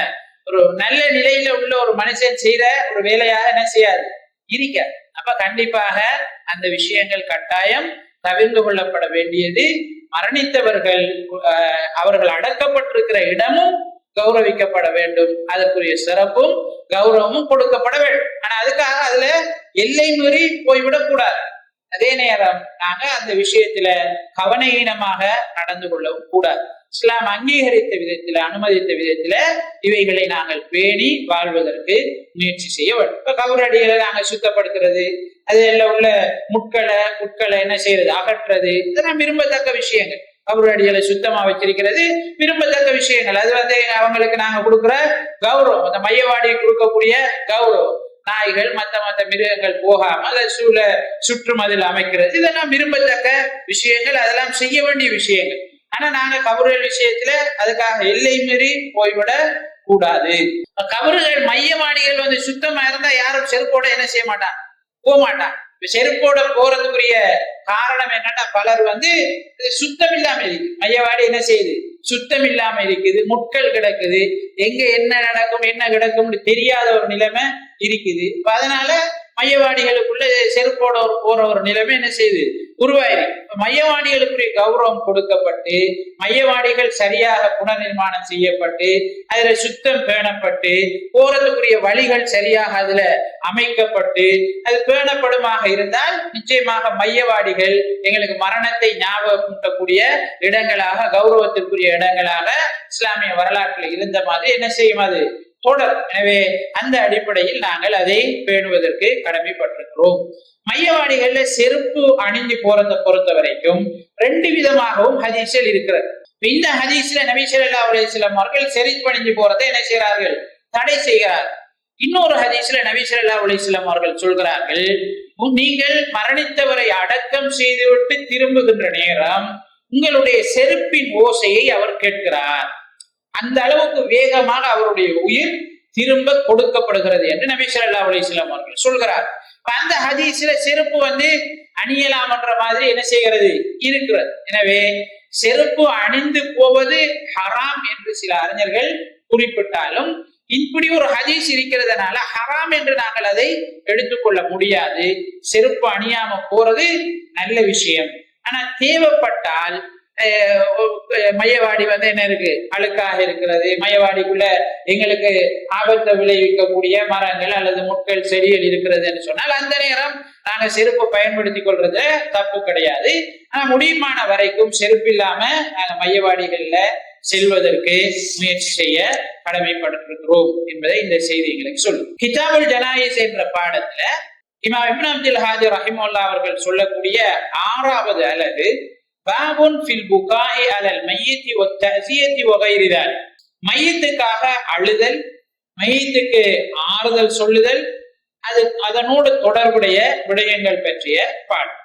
ஒரு நல்ல நிலையில உள்ள ஒரு மனுஷன் செய்த ஒரு வேலையாக என்ன செய்யாது இருக்க. அப்ப கண்டிப்பாக அந்த விஷயங்கள் கட்டாயம் தவிர்ந்து கொள்ளப்பட வேண்டியது. மரணித்தவர்கள் அவர்கள் அடக்கப்பட்டிருக்கிற இடமும் கௌரவிக்கப்பட வேண்டும், அதற்குரிய சிறப்பும் கௌரவமும் கொடுக்கப்பட வேண்டும். ஆனா அதுக்காக அதுல எல்லை மீறி போய்விடக் கூடாது. அதே நேரம் நாங்க அந்த விஷயத்துல கவனஈனமாக நடந்து கொள்ளவும் கூடாது. இஸ்லாம் அங்கீகரித்த விதத்துல, அனுமதித்த விதத்துல இவைகளை நாங்கள் பேணி வாழ்வதற்கு முயற்சி செய்ய வேண்டும். இப்ப கபரடிகளை நாங்க சுத்தப்படுத்துறது, அதுல உள்ள புட்களை என்ன செய்யறது, அகற்றுறது, இதெல்லாம் விரும்பத்தக்க விஷயங்கள். கபரடிகளை சுத்தமா வச்சிருக்கிறது விரும்பத்தக்க விஷயங்கள். அது அவங்களுக்கு நாங்க கொடுக்குற கௌரவம், அந்த மையவாடி கொடுக்கக்கூடிய கௌரவம். நாய்கள் மத்த மிருகங்கள் போகாம அதை சுற்றுமதில் அமைக்கிறது, இதெல்லாம் விரும்பத்தக்க விஷயங்கள், அதெல்லாம் செய்ய வேண்டிய விஷயங்கள். ஆனா நாங்க கபறுகள் விஷயத்துல அதுக்காக எல்லை மீறி போய்விட கூடாது. கபறுகள் மையவாடிகள் சுத்தமா இருந்தா யாரும் செருப்போட என்ன செய்ய மாட்டான், போக மாட்டான். செருப்போட போறதுக்குரிய காரணம் என்னன்னா, பலர் சுத்தம் இல்லாம இருக்கு, மையவாடி என்ன செய்யுது, சுத்தம் இல்லாம இருக்குது, முட்கள் கிடக்குது, எங்க என்ன நடக்கும் என்ன கிடக்கும்னு தெரியாத ஒரு நிலைமை இருக்குது. அதனால மையவாடிகளுக்குள்ள செருப்போட போற ஒரு நிலைமை என்ன செய்யுது, உருவாயிருக்கு. மையவாடிகளுக்குரிய கௌரவம் கொடுக்கப்பட்டு, மையவாடிகள் சரியாக புனர்நிர்மாணம் செய்யப்பட்டு, அதுல சுத்தம் பேணப்பட்டு, போறதுக்குரிய வழிகள் சரியாக அதுல அமைக்கப்பட்டு அது பேணப்படுமாக இருந்தால் நிச்சயமாக மையவாடிகள் எங்களுக்கு மரணத்தை ஞாபகப்படுத்தக்கூடிய இடங்களாக, கௌரவத்திற்குரிய இடங்களாக இஸ்லாமிய வரலாற்றில் இருந்த மாதிரி என்ன செய்யும், அது தொடர். எனவே அந்த அடிப்படையில் நாங்கள் அதை பேணுவதற்கு கடமைப்பட்டிருக்கிறோம். மையவாடிகள்ல செருப்பு அணிந்து போறதை பொறுத்த வரைக்கும் ரெண்டு விதமாகவும் ஹதீஸில் இருக்கிறது. இந்த ஹதீஸ்ல நபி ஸல்லல்லாஹு அலைஹி வஸல்லம் அவர்கள் செருப்பு அணிந்து போறதை என்ன செய்கிறார்கள், தடை செய்கிறார்கள். இன்னொரு ஹதீஸ்ல நபி ஸல்லல்லாஹு அலைஹி வஸல்லம் அவர்கள் சொல்கிறார்கள், நீங்கள் மரணித்தவரை அடக்கம் செய்துவிட்டு திரும்புகின்ற நேரம் உங்களுடைய செருப்பின் ஓசையை அவர் கேட்கிறார். அந்த அளவுக்கு வேகமாக அவருடைய உயிர் திரும்ப கொடுக்கப்படுகிறது என்று நபி ஸல்லல்லாஹு அலைஹி வஸல்லம் அவர்கள் சொல்கிறார். அந்த ஹதீஸ்ல செருப்பு அணியலாம் என்ற மாதிரி என்ன செய்கிறது, இருக்கிறது. எனவே செருப்பு அணிந்து போவது ஹராம் என்று சில அறிஞர்கள் குறிப்பிட்டாலும், இப்படி ஒரு ஹதீஸ் இருக்கிறதுனால ஹராம் என்று நாங்கள் அதை எடுத்துக்கொள்ள முடியாது. செருப்பு அணியாம போறது நல்ல விஷயம். ஆனா தேவைப்பட்டால் மையவாடி என்ன இருக்கு, அழுக்காக இருக்கிறது, மையவாடிக்குள்ள எங்களுக்கு ஆபத்தை விளைவிக்கக்கூடிய மரங்கள் அல்லது முட்கள் செடிகள் இருக்கிறதுன்னு சொன்னால் அந்த நேரம் நாங்க செருப்பு பயன்படுத்தி கொள்றது தப்பு கிடையாது. ஆனா முடியுமான வரைக்கும் செருப்பு இல்லாம நாங்க மையவாடிகள்ல செல்வதற்கு முயற்சி செய்ய கடமைப்பட்டிருக்கிறோம் என்பதை இந்த செய்தி எங்களுக்கு சொல்லும். கிதாபுல் ஜனாயிஸ் என்ற பாடத்துல இமாம் இப்னு அப்துல் ஹாதி ரஹிமஹுல்லாஹ் அவர்கள் சொல்லக்கூடிய 6வது அலகு பாபுன் ஃபில் புகாஇ அலல் மையித்தி வத்தஸியத்தி வகைரி தாலிக், மையத்துக்காக அழுதல், மையத்துக்கு ஆறுதல் சொல்லுதல், அதனோடு தொடர்புடைய விடயங்கள் பற்றிய பாடம்.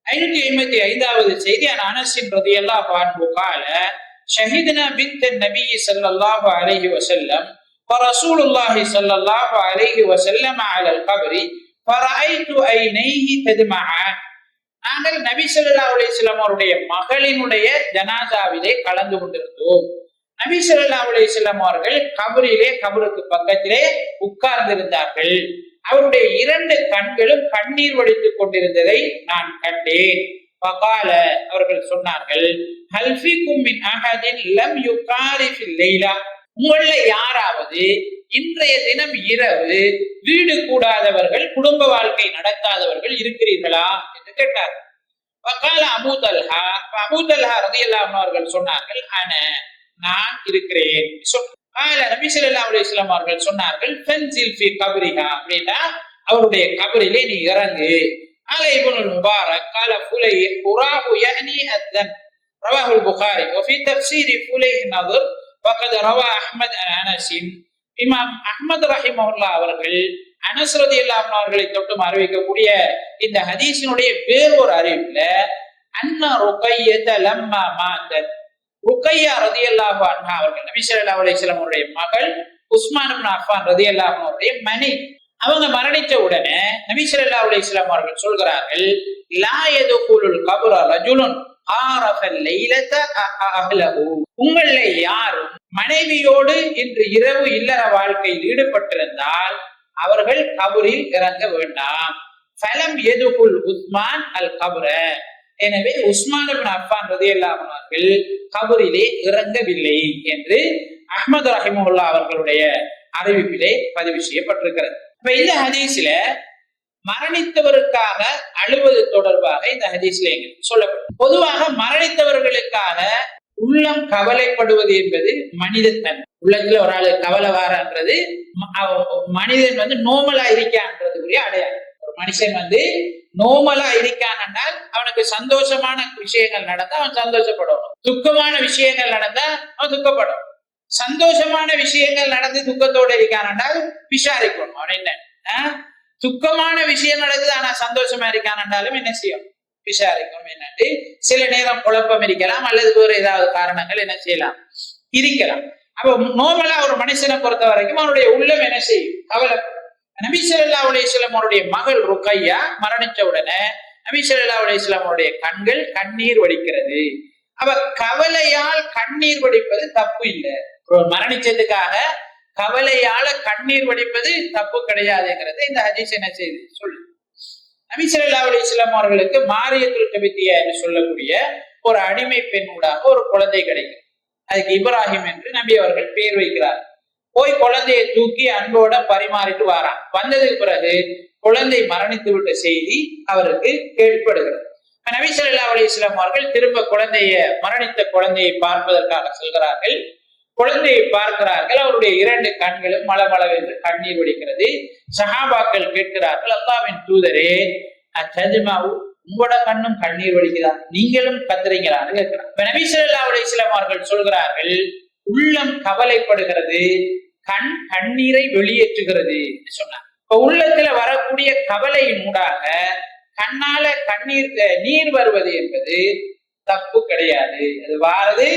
585வது செய்தி, அனஸ் ரலியல்லாஹு அன்ஹு قال شهدنا بنت النبي صلى الله عليه وسلم ورسول الله صلى الله عليه وسلم على القبر فرأيت عينيه تدمعان. நாங்கள் நபி ஸல்லல்லாஹு அலைஹி வஸல்லம் அவருடைய மகளினுடைய ஜனாசாவிலே கலந்து கொண்டிருந்தோம். நபி ஸல்லல்லாஹு அலைஹி வஸல்லம் அவர்கள் கபருக்கு பக்கத்திலே உட்கார்ந்திருந்தார்கள். அவருடைய 2 கண்களும் கண்ணீர் வடித்துக் கொண்டிருந்ததை நான் கண்டேன். ஃபகால, அவர்கள் சொன்னார்கள், ஹல் ஃபீக்கும் மின் அஹதின் லம் யுகாரி ஃபில் லைலா, உங்கள யாராவது இன்றைய தினம் இரவு வீடு கூடாதவர்கள், குடும்ப வாழ்க்கை நடத்தாதவர்கள் இருக்கிறீர்களா என்று கேட்டார். வகால அபூ தல்ஹா, அபூ தல்ஹா ரலியல்லாஹு அன்ஹு அவர்கள் சொன்னார்கள், நான் இருக்கிறேன் சொன்னார். நபி ஸல்லல்லாஹு அலைஹி வஸல்லம் அவர்கள் சொன்னார்கள், ஃபன்சில் ஃபீ கப்ரிஹா, அப்படின்னா அவருடைய கபரிலே நீ இறங்கு. قال ابن المبارك قال فليح قراه يعني الذنب رواه البخاري وفي تفسير فليح نظر وقد روى احمد عن انس. இமாம் அஹ்மத் ரஹிமஹுல்லாஹ் அவர்கள் அனஸ் ரலியல்லாஹு அன்ஹு அவர்களை தொட்டு அறிவிக்கக்கூடிய இந்த ஹதீஸினுடைய வேறொரு அறிவிப்புல அன்ன ருக்கையத லம்மா மாதத், ருக்கையா ரலியல்லாஹு அன்ஹா அவர்கள் நபி ஸல்லல்லாஹு அலைஹி வஸல்லம் அவருடைய மகள் உஸ்மான் இப்னு அஃபான் ரலியல்லாஹு அன்ஹு அவருடைய மனைவி, அவங்க மரணித்த உடனே நபி ஸல்லல்லாஹு அலைஹி வஸல்லம் அவர்கள் சொல்கிறார்கள், லா யதுகுலுல் கப்ர ரஜுலுன் ஆரஃபல் லைலத அஹ்லஹு, உங்கள யாரும் மனைவியோடு இன்று இரவு இல்லற வாழ்க்கையில் ஈடுபட்டிருந்தால் அவர்கள் கபரில் இறங்க வேண்டாம். ஃபலம் எதுகுல் உஸ்மான் அல் கபர. எனவே உஸ்மான் இப்னு அஃபான் ரலியல்லாஹு அன்ஹு அவர்கள் கபரிலே இறங்கவில்லை என்று அஹ்மது ரஹிமஹுல்லாஹ் அவர்களுடைய அறிவிப்பிலே பதிவு செய்யப்பட்டிருக்கிறது. இப்ப இந்த ஹதீஸ்ல மரணித்தவருக்காக அழுவது தொடர்பாக இந்த ஹதீஸ்ல சொல்லப்படும். பொதுவாக மரணித்தவர்களுக்காக உள்ளம் கவலைப்படுவது என்பது மனிதத்தன்மை. உள்ளத்துல ஒரு ஆளு கவலை வாரன்றது மனிதன் நோமலா இருக்கான்றதுக்குரிய அடையாளம். ஒரு மனுஷன் நோமலா இருக்கானால் அவனுக்கு சந்தோஷமான விஷயங்கள் நடந்தா அவன் சந்தோஷப்படணும், துக்கமான விஷயங்கள் நடந்தா அவன் துக்கப்படும். சந்தோஷமான விஷயங்கள் நடந்து துக்கத்தோட இருக்கானால் விசாரிக்கணும் அவன் என்ன. துக்கமான விஷயம் நடக்குது ஆனா சந்தோஷமா இருக்கானாலும் என்ன செய்யும், விசாரிக்கணும். என்னட்டு சில நேரம் குழப்பம் இருக்கலாம் அல்லது வேறு ஏதாவது காரணங்கள் என்ன செய்யலாம் இருக்கலாம். அப்ப நோமலா ஒரு மனுஷனை பொறுத்த வரைக்கும் அவனுடைய உள்ளம் என்ன செய்யும், கவலைப்படும். நபி ஸல்லல்லாஹு அலைஹி வஸல்லம் அவருடைய மகள் ருக்கையா மரணிச்ச உடனே நபி ஸல்லல்லாஹு அலைஹி வஸல்லம் அவருடைய கண்கள் கண்ணீர் வடிக்கிறது. அவ கவலையால் கண்ணீர் வடிப்பது தப்பு இல்லை. மரணிச்சதுக்காக கவலையால கண்ணீர் வடிப்பது தப்பு கிடையாதுங்கிறது இந்த ஹதீஸ் என்ன செய்து சொல்லு. நபி ஸல்லல்லாஹு அலைஹி வஸல்லம் அவர்களுக்கு மாரியத்துல் கபித்தியா என்று சொல்லக்கூடிய ஒரு அடிமை பெண்ணூடாக ஒரு குழந்தை கிடைக்கும். அதுக்கு இப்ராஹிம் என்று நபி அவர்கள் பேர் வைக்கிறார். போய் குழந்தையை தூக்கி அன்போட பரிமாறிட்டு வாரான். வந்ததுக்கு பிறகு குழந்தை மரணித்து விட்ட செய்தி அவருக்கு கேள்விப்படுகிறது. நபி ஸல்லல்லாஹு அலைஹி வஸல்லம் அவர்கள் திரும்ப மரணித்த குழந்தையை பார்ப்பதற்காக செல்கிறார்கள். குழந்தையை பார்க்கிறார்கள். அவருடைய 2 கண்களும் மளமளவென்று கண்ணீர் வடிக்கிறது. சஹாபாக்கள் கேட்கிறார்கள், அல்லாஹ்வின் தூதரே, உங்களோட கண்ணும் கண்ணீர் வடிக்கிறார், நீங்களும் கத்துறீங்களான்னு கேட்கிறார். நபி ஸல்லல்லாஹு அலைஹி வஸல்லம் அவர்கள் சொல்கிறார்கள், உள்ளம் கவலைப்படுகிறது, கண் கண்ணீரை வெளியேற்றுகிறது சொன்னார். இப்ப உள்ளத்துல வரக்கூடிய கவலையின் ஊடாக கண்ணால நீர் வருவது என்பது தப்பு கிடையாது. அது வாரது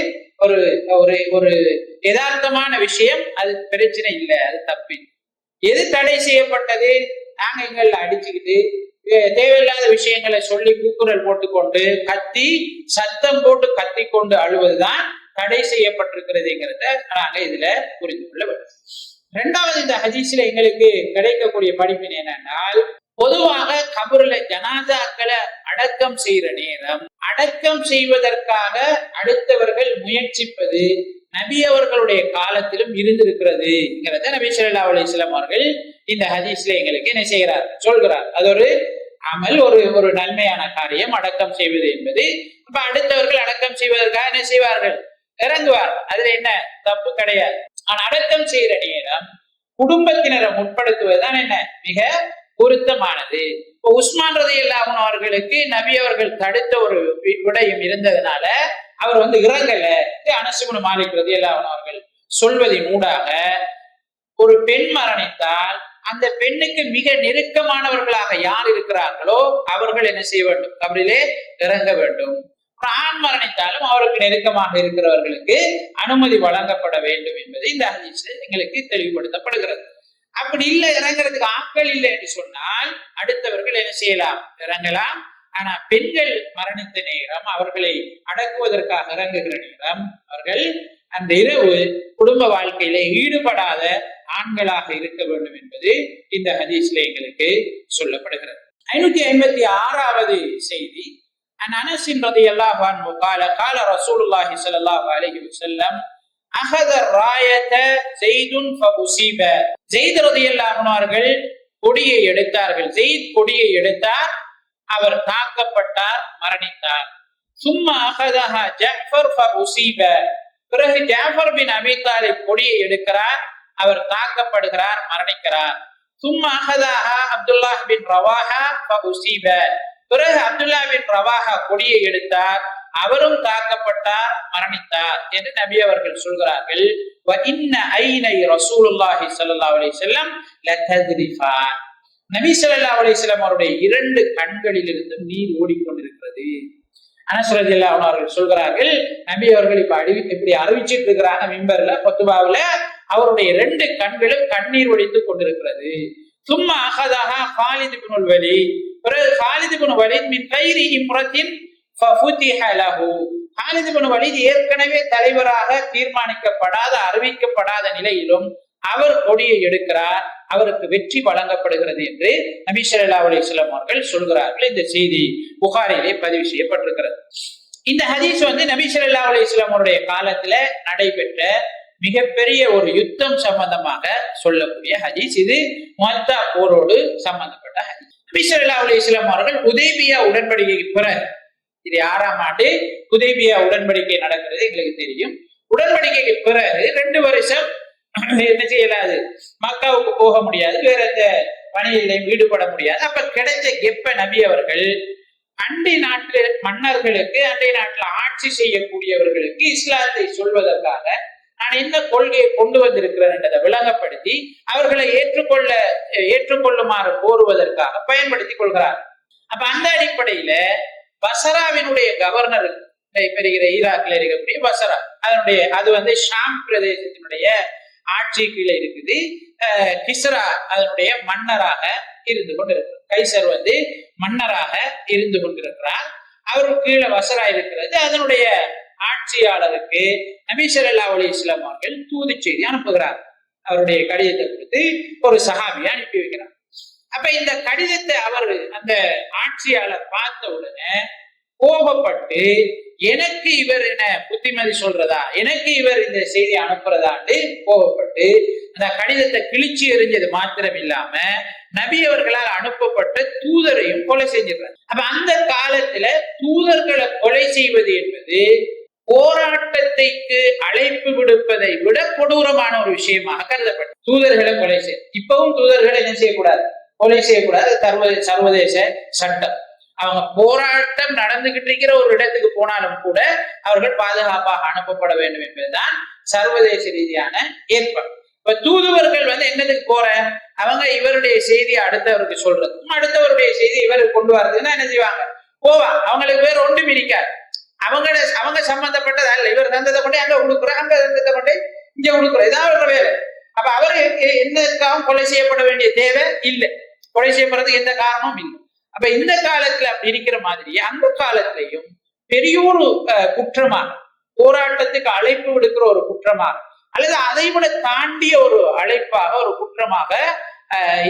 ஒரு ஒரு ஒரு யதார்த்தமான விஷயம், அது பிரச்சனை இல்லை, அது தப்பு. எது தடை செய்யப்பட்டது? நாங்க எங்கள்ல அடிச்சுக்கிட்டு தேவையில்லாத விஷயங்களை சொல்லி கூக்குரல் போட்டுக்கொண்டு சத்தம் போட்டு கத்தி கொண்டு அழுவதுதான் தடை செய்யப்பட்டிருக்கிறதுங்கிறத நாங்க இதுல புரிந்து கொள்ள வேண்டும். 2வது, இந்த ஹதீஸ்ல எங்களுக்கு கிடைக்கக்கூடிய படிப்பினை என்னன்னால், பொதுவாக கபருல ஜனாசாக்களை அடக்கம் செய்யற நேரம் அடக்கம் செய்வதற்காக அடுத்தவர்கள் முயற்சிப்பது நபி அவர்களுடைய காலத்திலும் இருந்திருக்கிறது. நபி ஸல்லல்லாஹு அலைஹி வஸல்லம் அவர்கள் இந்த ஹதீஸ்ல எங்களுக்கு என்ன செய்கிறார், சொல்கிறார். அது ஒரு அமல், ஒரு நன்மையான காரியம் அடக்கம் செய்வது என்பது. அப்ப அடுத்தவர்கள் அடக்கம் செய்வதற்காக என்ன செய்வார்கள், இறங்குவார். அதுல என்ன தப்பு கிடையாது. ஆனா அடக்கம் செய்யற நேரம் குடும்பத்தினரை முற்படுத்துவதுதான் என்ன மிக பொருத்தமானது. இப்போ உஸ்மான் ரலியல்லாஹு அன்ஹு அவர்களுக்கு நபி அவர்கள் தடுத்த ஒரு விடயம் இருந்ததுனால அவர் இறங்கல. அனஸ் இப்னு மாலிக் ரலியல்லாஹு அன்ஹு அவர்கள் சொல்வதின் ஊடாக ஒரு பெண் மரணித்தால் அந்த பெண்ணுக்கு மிக நெருக்கமானவர்களாக யார் இருக்கிறார்களோ அவர்கள் என்ன செய்ய வேண்டும், கபரிலே இறங்க வேண்டும். ஆண் மரணித்தாலும் அவருக்கு நெருக்கமாக இருக்கிறவர்களுக்கு அனுமதி வழங்கப்பட வேண்டும் என்பது இந்த ஹதீஸ் எங்களுக்கு தெளிவுபடுத்தப்படுகிறது. அப்படி இல்லை, இறங்குறதுக்கு ஆட்கள் இல்லை என்று சொன்னால் அடுத்தவர்கள் என்ன செய்யலாம், இறங்கலாம். ஆனா பெண்கள் மரணித்த நேரம் அவர்களை அடக்குவதற்காக இறங்குகிற நேரம் அவர்கள் அந்த இரவு குடும்ப வாழ்க்கையில ஈடுபடாத ஆண்களாக இருக்க வேண்டும் என்பது இந்த ஹதீஸ்ல எங்களுக்கு சொல்லப்படுகிறது. 556வது செய்தி, அனஸ் ரலியல்லாஹு அன்ஹு قال قال رسول الله صلى الله عليه وسلم اخذ الرايه زيد فاصيب. زيد ரலியல்லாஹு அன்ஹு அவர்கள் கொடியை எடுத்தார்கள். ஜெயித் கொடியை எடுத்தார், அவர் தாக்கப்பட்டார், மரணித்தார். சும்மா அகதஹா ஜஅஃபர் ஃபஉஸீப. பிறகு ஜாஃபர் பின் அபீ தாலிப் கொடியை எடுக்கிறார், அவர் தாக்கப்படுகிறார், மரணிக்கிறார். சும்மா அகதஹா அப்துல்லாஹ் பின் ரவாஹா ஃபஉஸீப. பிறகு அப்துல்லாஹ் பின் ரவாஹா கொடியை எடுத்தார், அவரும் தாக்கப்பட்டார், மரணித்தார் என்று நபி அவர்கள் சொல்கிறார்கள். வ இன்ன ஐனை ரசூலுல்லாஹி ஸல்லல்லாஹு அலைஹி வஸல்லம் லதத்ரிஃபான். நபி ஸல்லல்லாஹு அலைஹி வஸல்லம் அவருடைய 2 கண்களில் இருந்து நீர் ஓடிக்கொண்டிருக்கிறது. அனஸ் ரலியல்லாஹு அன்ஹு அவர்கள் சொல்கிறார்கள், நபி அவர்கள் இப்படி அறிவிச்சிட்டு இருக்கிறாங்க மிம்பர்ல, குத்பாவுல, அவருடைய 2 கண்களும் கண்ணீர் வடித்துக் கொண்டிருக்கிறது. சும்மா அகதஹா காலித் இப்னுல் வலீத். பிறகு காலித் இப்னு வலீத் மின் கைரி இம்ரத்தின் ஃபஃபுதிஹ லஹு. காலித் இப்னு வலீத் ஏற்கனவே தலைவராக தீர்மானிக்கப்படாத அறிவிக்கப்படாத நிலையிலும் அவர் கொடியை எடுக்கிறார், அவருக்கு வெற்றி வழங்கப்படுகிறது என்று நபி ஸல்லல்லாஹு அலைஹி வஸல்லம் அவர்கள் சொல்கிறார்கள். இந்த செய்தி புகாரிலே பதிவு செய்யப்பட்டிருக்கிறது. இந்த ஹதீஸ் நபி ஸல்லல்லாஹு அலைஹி வஸல்லம் அவருடைய காலத்துல நடைபெற்ற மிகப்பெரிய ஒரு யுத்தம் சம்பந்தமாக சொல்லக்கூடிய ஹதீஸ். இது முஅத்தா போரோடு சம்பந்தப்பட்ட ஹதீஸ். நபி ஸல்லல்லாஹு அலைஹி வஸல்லம் அவர்கள் ஹுதைபியா உடன்படிக்கைக்கு பிறகு, இது 6ஆம் ஆண்டு ஹுதைபியா உடன்படிக்கை நடக்கிறது எங்களுக்கு தெரியும். உடன்படிக்கைக்கு பிறகு 2 வருஷம் என்ன செய்யலாது, மக்காவுக்கு போக முடியாது, வேற எந்த பணியிலையும் ஈடுபட முடியாது. அப்ப கிடைச்ச கெப்ப நபி அவர்கள் அண்டை நாட்டு மன்னர்களுக்கு, அண்டை நாட்டில் ஆட்சி செய்யக்கூடியவர்களுக்கு இஸ்லாத்தை சொல்வதற்காக நான் என்ன கொள்கையை கொண்டு வந்திருக்கிறேன் என்றதை விளங்கப்படுத்தி அவர்களை ஏற்றுக்கொள்ளுமாறு கோருவதற்காக பயன்படுத்திக் கொள்கிறார். அப்ப அந்த அடிப்படையில பசராவினுடைய கவர்னர் பெறுகிற ஈராக்ல இருக்கக்கூடிய பசரா, அது ஷாம் பிரதேசத்தினுடைய ஆட்சி கீழே இருக்குது. கிஸ்ரா அதனுடைய மன்னராக இருந்து கொண்டிருக்கிறார். கைசர் மன்னராக இருந்து கொண்டிருக்கிறார். அவருக்கு கீழே வசரா இருக்கிறது. அதனுடைய ஆட்சியாளருக்கு நபி ஸல்லல்லாஹு அலைஹி வஸல்லம் அவர்கள் தூது செய்தி அனுப்புகிறார். அவருடைய கடிதத்தை கொடுத்து ஒரு சஹாபியை அனுப்பி வைக்கிறார். அப்ப இந்த கடிதத்தை அவர் அந்த ஆட்சியாளர் பார்த்த உடனே கோபப்பட்டு, எனக்கு இவர் என்ன புத்திமதி சொல்றதா, எனக்கு இவர் இந்த செய்தி அனுப்புறதான்னு கோபப்பட்டு அந்த கடிதத்தை கிழிச்சு எறிஞ்சது மாத்திரம் இல்லாம நபி அவர்களால் அனுப்பப்பட்ட தூதரையும் கொலை செஞ்சிருக்காங்க. அப்ப அந்த காலத்துல தூதர்களை கொலை செய்வது என்பது போராட்டத்தைக்கு அழைப்பு விடுப்பதை விட கொடூரமான ஒரு விஷயமாக கருதப்பட்டது. தூதர்களை கொலை செய்ய, இப்பவும் தூதர்களை என்ன செய்யக்கூடாது, கொலை செய்யக்கூடாது, சர்வதேச சட்டம். அவங்க போராட்டம் நடந்துகிட்டு இருக்கிற ஒரு இடத்துக்கு போனாலும் கூட அவர்கள் பாதுகாப்பாக அனுப்பப்பட வேண்டும் என்பதுதான் சர்வதேச ரீதியான ஏற்பாடு. இப்ப தூதுவர்கள் என்னதுக்கு போற, அவங்க இவருடைய செய்தியை அடுத்தவருக்கு சொல்றதுக்கும் அடுத்தவருடைய செய்தி இவருக்கு கொண்டு வரதுன்னா என்ன செய்வாங்க, போவாங்க. அவங்களுக்கு வேற ஒன்றும் இருக்காது. அவங்க சம்பந்தப்பட்டது அல்ல. இவர் தந்ததை கொண்டே அங்க கொடுக்குற, அங்க தந்ததை கொண்டே இங்க கொடுக்குற, இதான் அவரோட வேலை. அப்ப அவர் என்னதுக்காகவும் கொலை செய்யப்பட வேண்டிய தேவை இல்லை, கொலை செய்யப்படுறதுக்கு எந்த காரணமும் இல்லை. அப்ப இந்த காலத்துல அப்படி இருக்கிற மாதிரி அந்த காலத்திலையும் பெரிய ஒரு குற்றமாக, போராட்டத்துக்கு அழைப்பு விடுக்கிற ஒரு குற்றமாக, அல்லது அதை விட தாண்டிய ஒரு அழைப்பாக, ஒரு குற்றமாக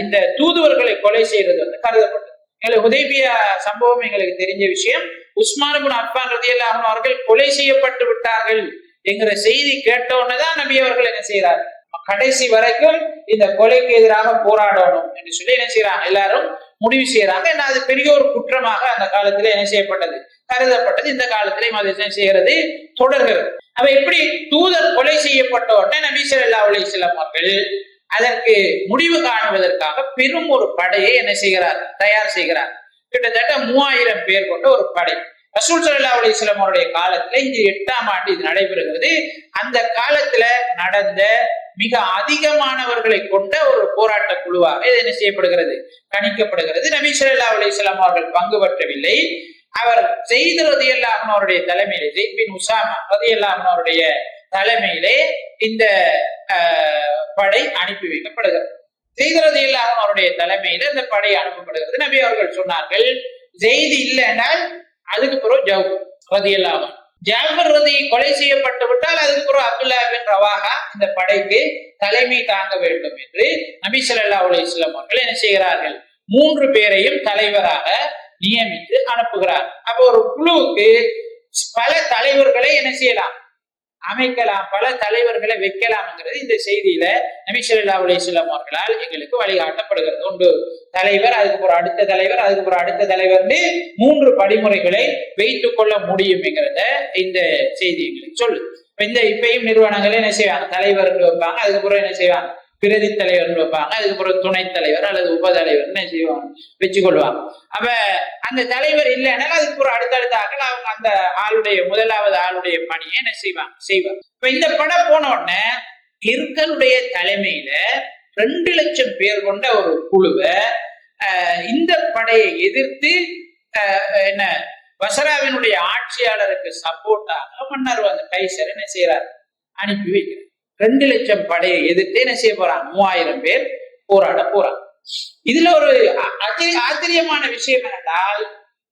இந்த தூதுவர்களை கொலை செய்யறது கருதப்பட்டது. எங்களுக்கு ஹுதைபியா சம்பவம் எங்களுக்கு தெரிஞ்ச விஷயம். உஸ்மான் இப்னு அஃபான் ரலியல்லாஹு அன்ஹு அவர்கள் கொலை செய்யப்பட்டு விட்டார்கள் என்கிற செய்தி கேட்டவுடனேதான் நபி அவர்கள் என்ன செய்யறாரு, கடைசி வரைக்கும் இந்த கொலைக்கு எதிராக போராடணும் என்று சொல்லி என்ன செய்யறாங்க, எல்லாரும் முடிவு செய்யறாங்க. ஏன்னா அது பெரிய ஒரு குற்றமாக அந்த காலத்துல என்ன செய்யப்பட்டது, கருதப்பட்டது. இந்த காலத்திலேயும் அது என்ன செய்யறது, தொடர்கிறது. அப்ப இப்படி தூதர் கொலை செய்யப்பட்ட உடனே நபி ஸல்லல்லாஹு அலைஹி வஸல்லம் அவர்கள் அதற்கு முடிவு காணுவதற்காக பெரும் ஒரு படையை என்ன செய்கிறார், தயார் செய்கிறார். கிட்டத்தட்ட 3000 பேர் கொண்ட ஒரு படை. ரசூல் ஸல்லல்லாஹு அலைஹி வஸல்லம் அவருடைய காலத்துல இந்த 8ஆம் ஆண்டு இது நடைபெறுகிறது. அந்த காலத்துல நடந்த மிக அதிகமானவர்களை கொண்ட ஒரு போராட்ட குழுவாக இது என்ன செய்யப்படுகிறது, கணிக்கப்படுகிறது. நபி ஸல்லல்லாஹு அலைஹி வஸல்லம் அவர்கள் பங்கு பெற்றவில்லை. அவர் ஸைத் ரலியல்லாஹு அன்ஹு அவருடைய தலைமையிலே, ஸைத் பின் உஸாமா ரலியல்லாஹு அன்ஹு அவருடைய தலைமையிலே இந்த படை அனுப்பி வைக்கப்படுகிறது. ஸைத் ரலியல்லாஹு அன்ஹு அவருடைய தலைமையில இந்த படை அனுப்பப்படுகிறது. நபி அவர்கள் சொன்னார்கள், ஸைத் இல்லைனால் அதுக்கு பிறகு ஜாஃபர் ரலியல்லாஹு அன்ஹு, ஜாஃபர் கொலை செய்யப்பட்டு விட்டால் அதுக்கு பிறகு அப்துல்லா பின் ரவாஹா இந்த படைக்கு தலைமை தாங்க வேண்டும் என்று நபி ஸல்லல்லாஹு அலைஹி வஸல்லம் அவர்கள் என்ன செய்கிறார்கள், 3 பேரையும் தலைவராக நியமித்து அனுப்புகிறார். அப்போ ஒரு குழுவுக்கு பல தலைவர்களை என்ன செய்யலாம், அமைக்கலாம், பல தலைவர்களை வைக்கலாம்ங்கிறது இந்த செய்தியில நபி ஸல்லல்லாஹு அலைஹி வஸல்லம் அவர்களால் எங்களுக்கு வழிகாட்டப்படுகிறது. ஒன்று தலைவர், அதுக்கு ஒரு அடுத்த தலைவர், அதுக்கு ஒரு அடுத்த தலைவர்னு 3 படிமுறைகளை வைத்துக் கொள்ள முடியும் என்கிறத இந்த செய்தி எங்களுக்கு சொல்லு. இப்பயும் நிறுவனங்களே என்ன செய்வாங்க, தலைவர் வைப்பாங்க, அதுக்கு பிறகு என்ன செய்வாங்க, பிரதி தலைவர் வைப்பாங்க, அதுக்கு பிறகு துணைத் தலைவர் அல்லது உப தலைவர் என்ன செய்வாங்க, வச்சுக்கொள்வாங்க. அப்ப அந்த தலைவர் இல்லைன்னா அதுக்கு ஒரு அடுத்தடுத்த ஆக்கள் அவங்க அந்த ஆளுடைய முதலாவது ஆளுடைய பணியை என்ன செய்வாங்க. இப்ப இந்த படம் போன உடனே ஹிர்கலுடைய தலைமையில 2 லட்சம் பேர் கொண்ட ஒரு குழுவை இந்த படையை எதிர்த்து என்ன பசராவினுடைய ஆட்சியாளருக்கு சப்போர்ட்டாக மன்னர் கைசர் என்ன செய்யறார், அனுப்பி வைக்கிறார். 2 லட்சம் படையை எதிர்த்து என்ன செய்ய போறாங்க, 3000 பேர் போராட போறாங்க. இதுல ஒரு ஆச்சரியமான விஷயம் என்னென்றால்,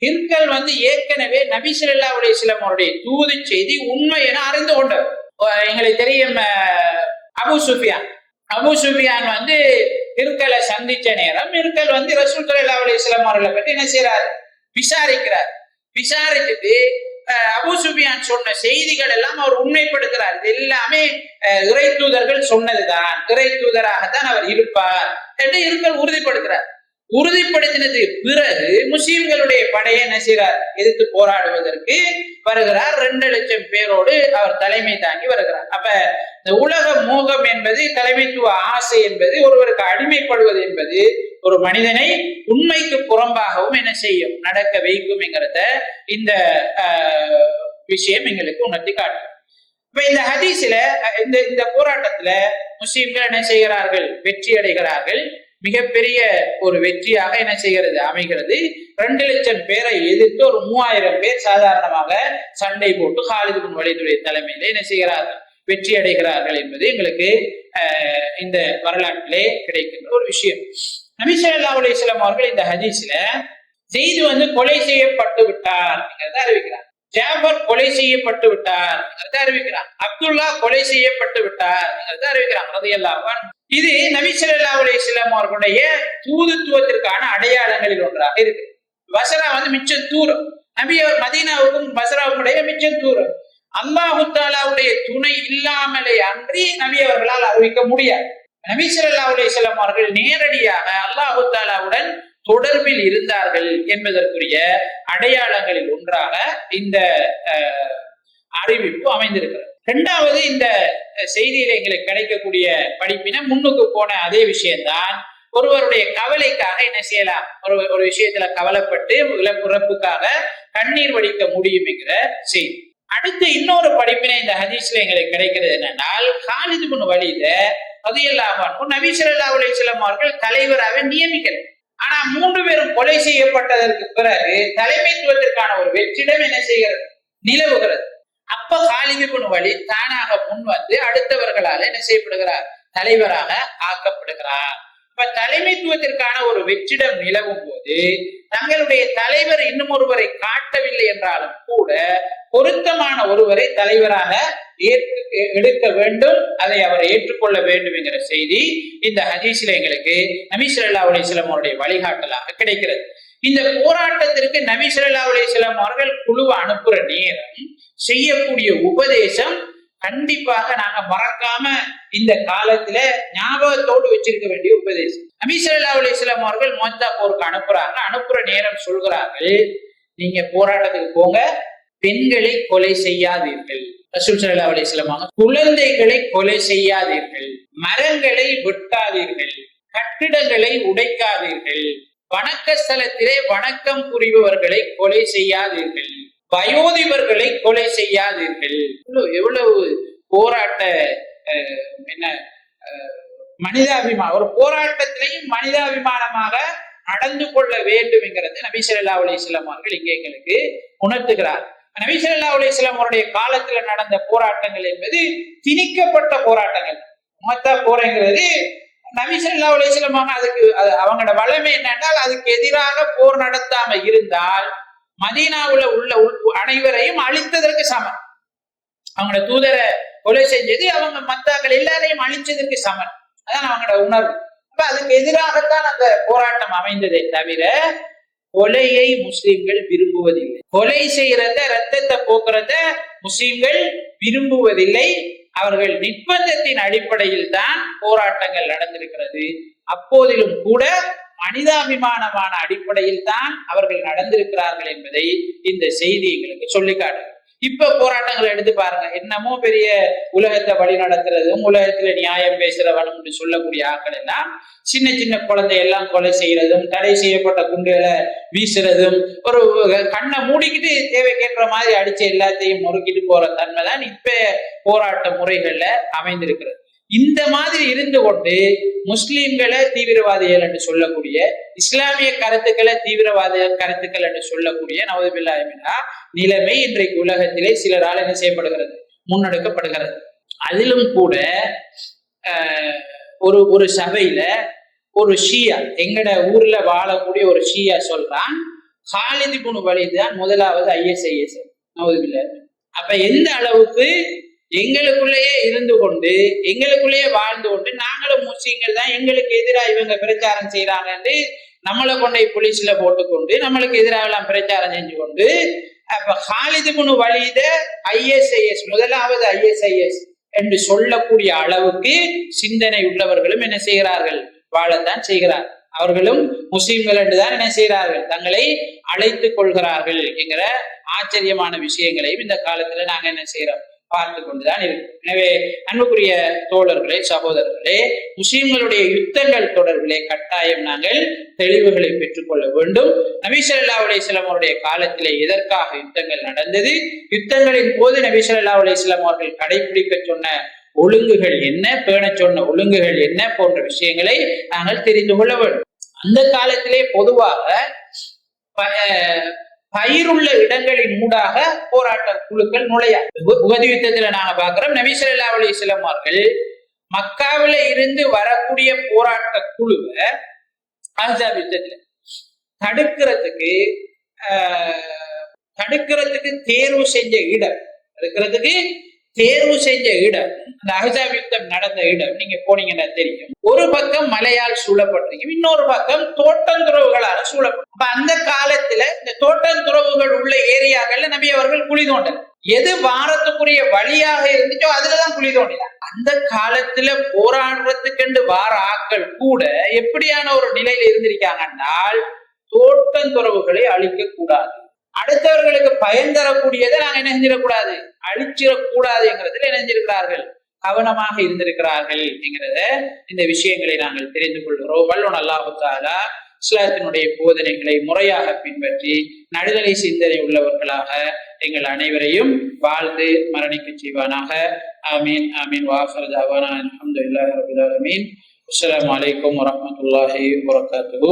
ஹிர்கல் ஏற்கனவே நபி ஸல்லல்லாஹு அலைஹி வஸல்லம் அவருடைய தூது செய்தி உண்மை என அறிந்து கொண்டவர். எங்களுக்கு தெரியும், அபூ சுஃபியான் ஹிர்கலை சந்திச்ச நேரம் ஹிர்கல் ரசூல் ஸல்லல்லாஹு அலைஹி வஸல்லம் அவர்களை பற்றி என்ன செய்யறாரு, விசாரிக்கிறார். விசாரிச்சுட்டு அபூ சுஃபியான் சொன்ன செய்திகள் எல்லாம் அவர் உண்மைப்படுத்துறார். இது எல்லாமே இறை தூதர்கள் சொன்னதுதான், இறை தூதராகத்தான் அவர் இருப்பார் என்று ஹிர்கல் உறுதிப்படுத்துறார். உறுதிப்படுத்தினது பிறகு முஸ்லிம்களுடைய படையை என்ன செய்கிறார், எதிர்த்து போராடுவதற்கு வருகிறார். 2 லட்சம் பேரோடு அவர் தலைமை தாங்கி வருகிறார். அப்ப இந்த உலக மோகம் என்பது, தலைமைத்துவ ஆசை என்பது, ஒருவருக்கு அடிமைப்படுவது என்பது ஒரு மனிதனை உண்மைக்கு புறம்பாகவும் என்ன செய்யும், நடக்க வைக்கும் என்கிறத இந்த விஷயம் எங்களுக்கு உணர்த்தி காட்டும். இப்ப இந்த ஹதீஸ்ல இந்த போராட்டத்துல முஸ்லிம்கள் என்ன செய்கிறார்கள், வெற்றி அடைகிறார்கள். மிகப்பெரிய ஒரு வெற்றியாக என்ன செய்கிறது, அமைகிறது. 2 லட்சம் பேரை எதிர்த்து ஒரு 3000 பேர் சாதாரணமாக சண்டை போட்டு காலித் பின் வலீதுடைய தலைமையில என்ன செய்கிறார்கள், வெற்றி அடைகிறார்கள் என்பது எங்களுக்கு இந்த வரலாற்றிலே கிடைக்கின்ற ஒரு விஷயம். நபி ஸல்லல்லாஹு அலைஹி வஸல்லம் அவர்கள் இந்த ஹதீஸ்ல ஸெய்த் கொலை செய்யப்பட்டு விட்டார் அறிவிக்கிறார். ஜாபர் கொலை செய்யப்பட்டு விட்டார் அறிவிக்கிறார். அப்துல்லா கொலை செய்யப்பட்டு விட்டார் அறிவிக்கிறார் ரலியல்லாஹு அன்ஹு. இது நபி ஸல்லல்லாஹு அலைஹி வஸல்லம் அவர்களுடைய தூதுத்துவத்திற்கான அடையாளங்களில் ஒன்றாக இருக்கு. பஸ்ரா மிச்சம் தூரம், நபி மதீனாவுக்கும் பஸ்ராவுக்கும் இடையே மிச்சம் தூரம். அல்லாஹு தஆலாவுடைய துணை இல்லாமலே அன்றி நபி அவர்களால் அறிவிக்க முடியாது. நபி ஸல்லல்லாஹு அலைஹி வஸல்லம் அவர்கள் நேரடியாக அல்லாஹு தஆலாவுடன் தொடர்பில் இருந்தார்கள் என்பதற்குரிய அடையாளங்களில் ஒன்றாக இந்த அறிவிப்பு அமைந்திருக்கிறது. 2வது, இந்த செய்தியில எங்களுக்கு கிடைக்கக்கூடிய படிப்பின முன்னுக்கு போன அதே விஷயம்தான். ஒருவருடைய கவலைக்காக என்ன செய்யலாம், ஒரு விஷயத்துல கவலைப்பட்டு இழப்புறப்புக்காக கண்ணீர் வடிக்க முடியும் என்கிற செய்தி. அடுத்து இன்னொரு படிப்பினை இந்த ஹதீஸ்ல எங்களுக்கு கிடைக்கிறது என்னென்னால், காலித் பின் வலீத் ரலியல்லாஹு அன்ஹு நபி ஸல்லல்லாஹு அலைஹி வஸல்லம் அவர்கள் தலைவராக நியமிக்கல. ஆனா 3 பேரும் கொலை செய்யப்பட்டதற்கு பிறகு தலைமைத்துவத்திற்கான ஒரு வெற்றிடம் என்ன செய்கிறது, நிலவுகிறது. அப்ப காலித் பின் வலீத் தானாக முன் அடுத்தவர்களால் என்ன செய்யப்படுகிறார், தலைவராக ஆக்கப்படுகிறார். அப்ப தலைமைத்துவத்திற்கான ஒரு வெற்றிடம் நிலவும் போது தங்களுடைய தலைவர் இன்னும் ஒருவரை காட்டவில்லை என்றாலும் கூட பொருத்தமான ஒருவரை தலைவராக எடுக்க வேண்டும், அதை அவர் ஏற்றுக்கொள்ள வேண்டும் என்கிற செய்தி இந்த ஹதீஸ்ல எங்களுக்கு நபி ஸல்லல்லாஹு அலைஹி வஸல்லம் அவருடைய வழிகாட்டலாக கிடைக்கிறது. இந்த போராட்டத்திற்கு நபி ஸல்லல்லாஹு அலைஹி வஸல்லம் அவர்கள் குழுவை அனுப்புற நேரம் செய்யக்கூடிய உபதேசம் கண்டிப்பாக நாங்க மறக்காம இந்த காலத்துல ஞாபகத்தோடு வச்சிருக்க வேண்டிய உபதேசம். நபி ஸல்லல்லாஹு அலைஹி வஸல்லம் அவர்கள் மொத்தா போருக்கு அனுப்புறாங்க. அனுப்புற நேரம் சொல்கிறார்கள், நீங்க போராட்டத்துக்கு போங்க, பெண்களை கொலை செய்யாதீர்கள். ரசூல் ஸல்லல்லாஹு அலைஹி வஸல்லம் குழந்தைகளை கொலை செய்யாதீர்கள், மரங்களை வெட்டாதீர்கள், கட்டிடங்களை உடைக்காதீர்கள், வணக்க ஸ்தலத்திலே வணக்கம் புரிபவர்களை கொலை செய்யாதீர்கள், வயோதிபர்களை கொலை செய்யாதீர்கள். எவ்வளவு போராட்ட மனிதாபிமானம், ஒரு போராட்டத்திலையும் மனிதாபிமானமாக நடந்து கொள்ள வேண்டும் என்கிறது நபி ஸல்லல்லாஹு அலைஹி வஸல்லம் அவர்கள் இங்கே எங்களுக்கு உணர்த்துகிறார். நபி ஸல்லல்லாஹு அலைஹி வஸல்லம் அவருடைய காலத்துல நடந்த போராட்டங்கள் என்பது திணிக்கப்பட்ட போராட்டங்கள். மொத்த போரைங்கிறது நபி ஸல்லல்லாஹு அலைஹி வஸல்லம் அதுக்கு அவங்களோட வளமை என்னென்றால், அதுக்கு எதிராக போர் நடத்தாம இருந்தால் மதீனாவுல உள்ள அனைவரையும் அழித்ததற்கு சமன். அவங்களோட தூதரை கொலை செஞ்சது அவங்க மத்தாக்கள் எல்லாரையும் அழிச்சதற்கு சமன். அதான் அவங்களோட உணர்வு. அப்ப அதுக்கு எதிராகத்தான் அந்த போராட்டம் அமைந்ததே தவிர கொலையை முஸ்லிம்கள் விரும்புவதில்லை. கொலை செய்யறத, ரத்தத்தை போக்குறத முஸ்லிம்கள் விரும்புவதில்லை. அவர்கள் நிர்பந்தத்தின் அடிப்படையில் தான் போராட்டங்கள் நடந்திருக்கிறது. அப்போதிலும் கூட மனிதாபிமானமான அடிப்படையில் தான் அவர்கள் நடந்திருக்கிறார்கள் என்பதை இந்த செய்தி எங்களுக்கு சொல்லிக்காட்டு. இப்ப போராட்டங்களை எடுத்து பாருங்க, என்னமோ பெரிய உலகத்தை வழி நடத்துறதும் உலகத்துல நியாயம் பேசுறவனும் சொல்லக்கூடிய ஆட்கள் எல்லாம் சின்ன சின்ன குழந்தை எல்லாம் கொலை செய்யறதும், தடை செய்யப்பட்ட குண்டுகளை வீசுறதும், ஒரு கண்ணை மூடிக்கிட்டு தேவைக்கேற்ற மாதிரி அடிச்சு எல்லாத்தையும் முறுக்கிட்டு போற தன்மை தான் இப்ப போராட்ட முறைகள்ல அமைந்திருக்கிறது. இந்த மாதிரி இருந்து கொண்டு முஸ்லிம்களை தீவிரவாதிகள் என்று சொல்லக்கூடிய, இஸ்லாமிய கருத்துக்களை தீவிரவாத கருத்துக்கள் என்று சொல்லக்கூடிய நவதுபில்லாஹி மின்ஹா நிலைமை இன்றைக்கு உலகத்திலே சிலரால் என்ன செய்யப்படுகிறது, முன்னெடுக்கப்படுகிறது. அதிலும் கூட ஒரு சபையில ஒரு ஷியா, எங்கட ஊர்ல வாழக்கூடிய ஒரு ஷியா சொல்றான், ஹாலித் இப்னு வலீத் தான் முதலாவது ISIS. அப்ப எந்த அளவுக்கு எங்களுக்குள்ளேயே இருந்து கொண்டு எங்களுக்குள்ளேயே வாழ்ந்து கொண்டு நாங்களும் முஸ்லிம்கள் தான், எங்களுக்கு எதிராக இவங்க பிரச்சாரம் செய்யறாங்க நம்மளை கொண்டே போலீஸ்ல போட்டுக்கொண்டு நம்மளுக்கு எதிராக எல்லாம் பிரச்சாரம் செஞ்சு கொண்டு அப்ப ஹாலித் இப்னு வலீத ISIS முதலாவது ISIS என்று சொல்லக்கூடிய அளவுக்கு சிந்தனை உள்ளவர்களும் என்ன செய்கிறார்கள், வாழத்தான் செய்கிறார். அவர்களும் முஸ்லிம்கள் என்றுதான் என்ன செய்கிறார்கள், தங்களை அழைத்துக் கொள்கிறார்கள் என்கிற ஆச்சரியமான விஷயங்களையும் இந்த காலத்துல நாங்க என்ன செய்யறோம், பார்த்து கொண்டுதான் இருக்கும். எனவே அன்புக்குரிய தோழர்களே, சகோதரர்களே, முஸ்லிம்களுடைய யுத்தங்கள் தொடர்பிலே கட்டாயம் நாங்கள் தெளிவுகளை பெற்றுக்கொள்ள வேண்டும். நபி ஸல்லல்லாஹு அலைஹி வஸல்லம் அவருடைய காலத்திலே எதற்காக யுத்தங்கள் நடந்தது, யுத்தங்களின் போது நபி ஸல்லல்லாஹு அலைஹி வஸல்லம் அவர்கள் கடைபிடிக்க சொன்ன ஒழுங்குகள் என்ன, பேண சொன்ன ஒழுங்குகள் என்ன போன்ற விஷயங்களை நாங்கள் தெரிந்து கொள்ள வேண்டும். அந்த காலத்திலே பொதுவாக பயிருள்ள இடங்களின் ஊடாக போராட்ட குழுக்கள் நுழையா. உஹது யுத்தத்துல நாங்க பாக்குறோம், நபி ஸல்லல்லாஹு அலைஹி வஸல்லம் அவர்கள் மக்காவில இருந்து வரக்கூடிய போராட்ட குழுவை அஹ்ஸாப் யுத்தத்துல தடுக்கிறதுக்கு தேர்வு செஞ்ச இடம், அந்த அஹ்ஸாப் யுத்தம் நடந்த இடம் நீங்க போனீங்கன்னா தெரியும். ஒரு பக்கம் மலையால் சூழப்பட்டிருக்கும், இன்னொரு பக்கம் தோட்டந்துறவுகளால சூழப்படும். அப்ப அந்த காலத்துல இந்த தோட்டந்துறவுகள் உள்ள ஏரியாக்கள்ல நபி அவர்கள் குழி தோண்டல், எது வாரத்துக்குரிய வழியாக இருந்துச்சோ அதுலதான் குழி தோண்டினார். அந்த காலத்துல போராடுறதுக்கு வார ஆட்கள் கூட எப்படியான ஒரு நிலையில இருந்திருக்காங்கன்னால், தோட்டந்துறவுகளை அழிக்க கூடாது, அடுத்தவர்களுக்கு பயன் தரக்கூடியதை நாங்க என்ன செஞ்சிடக்கூடாது, அழிச்சிடக்கூடாது என்கிறதுல என்ன செஞ்சிருக்கிறார்கள், கவனமாக இருந்திருக்கிறார்கள் என்கிறத இந்த விஷயங்களை நாங்கள் தெரிந்து கொள்கிறோம். வல்லோன் அல்லாஹு தஆலா இஸ்லாத்தினுடைய போதனைகளை முறையாக பின்பற்றி நடுதலை சிந்தனை உள்ளவர்களாக எங்கள் அனைவரையும் வாழ்ந்து மரணிக்க செய்வானாக. ஆமீன் ஆமீன். வாஹிரு தஅவானா அல்ஹம்துலில்லாஹி ரப்பில் ஆலமீன். அஸ்ஸலாமு அலைக்கும் வரஹ்மத்துல்லாஹி வபரகாத்துஹு.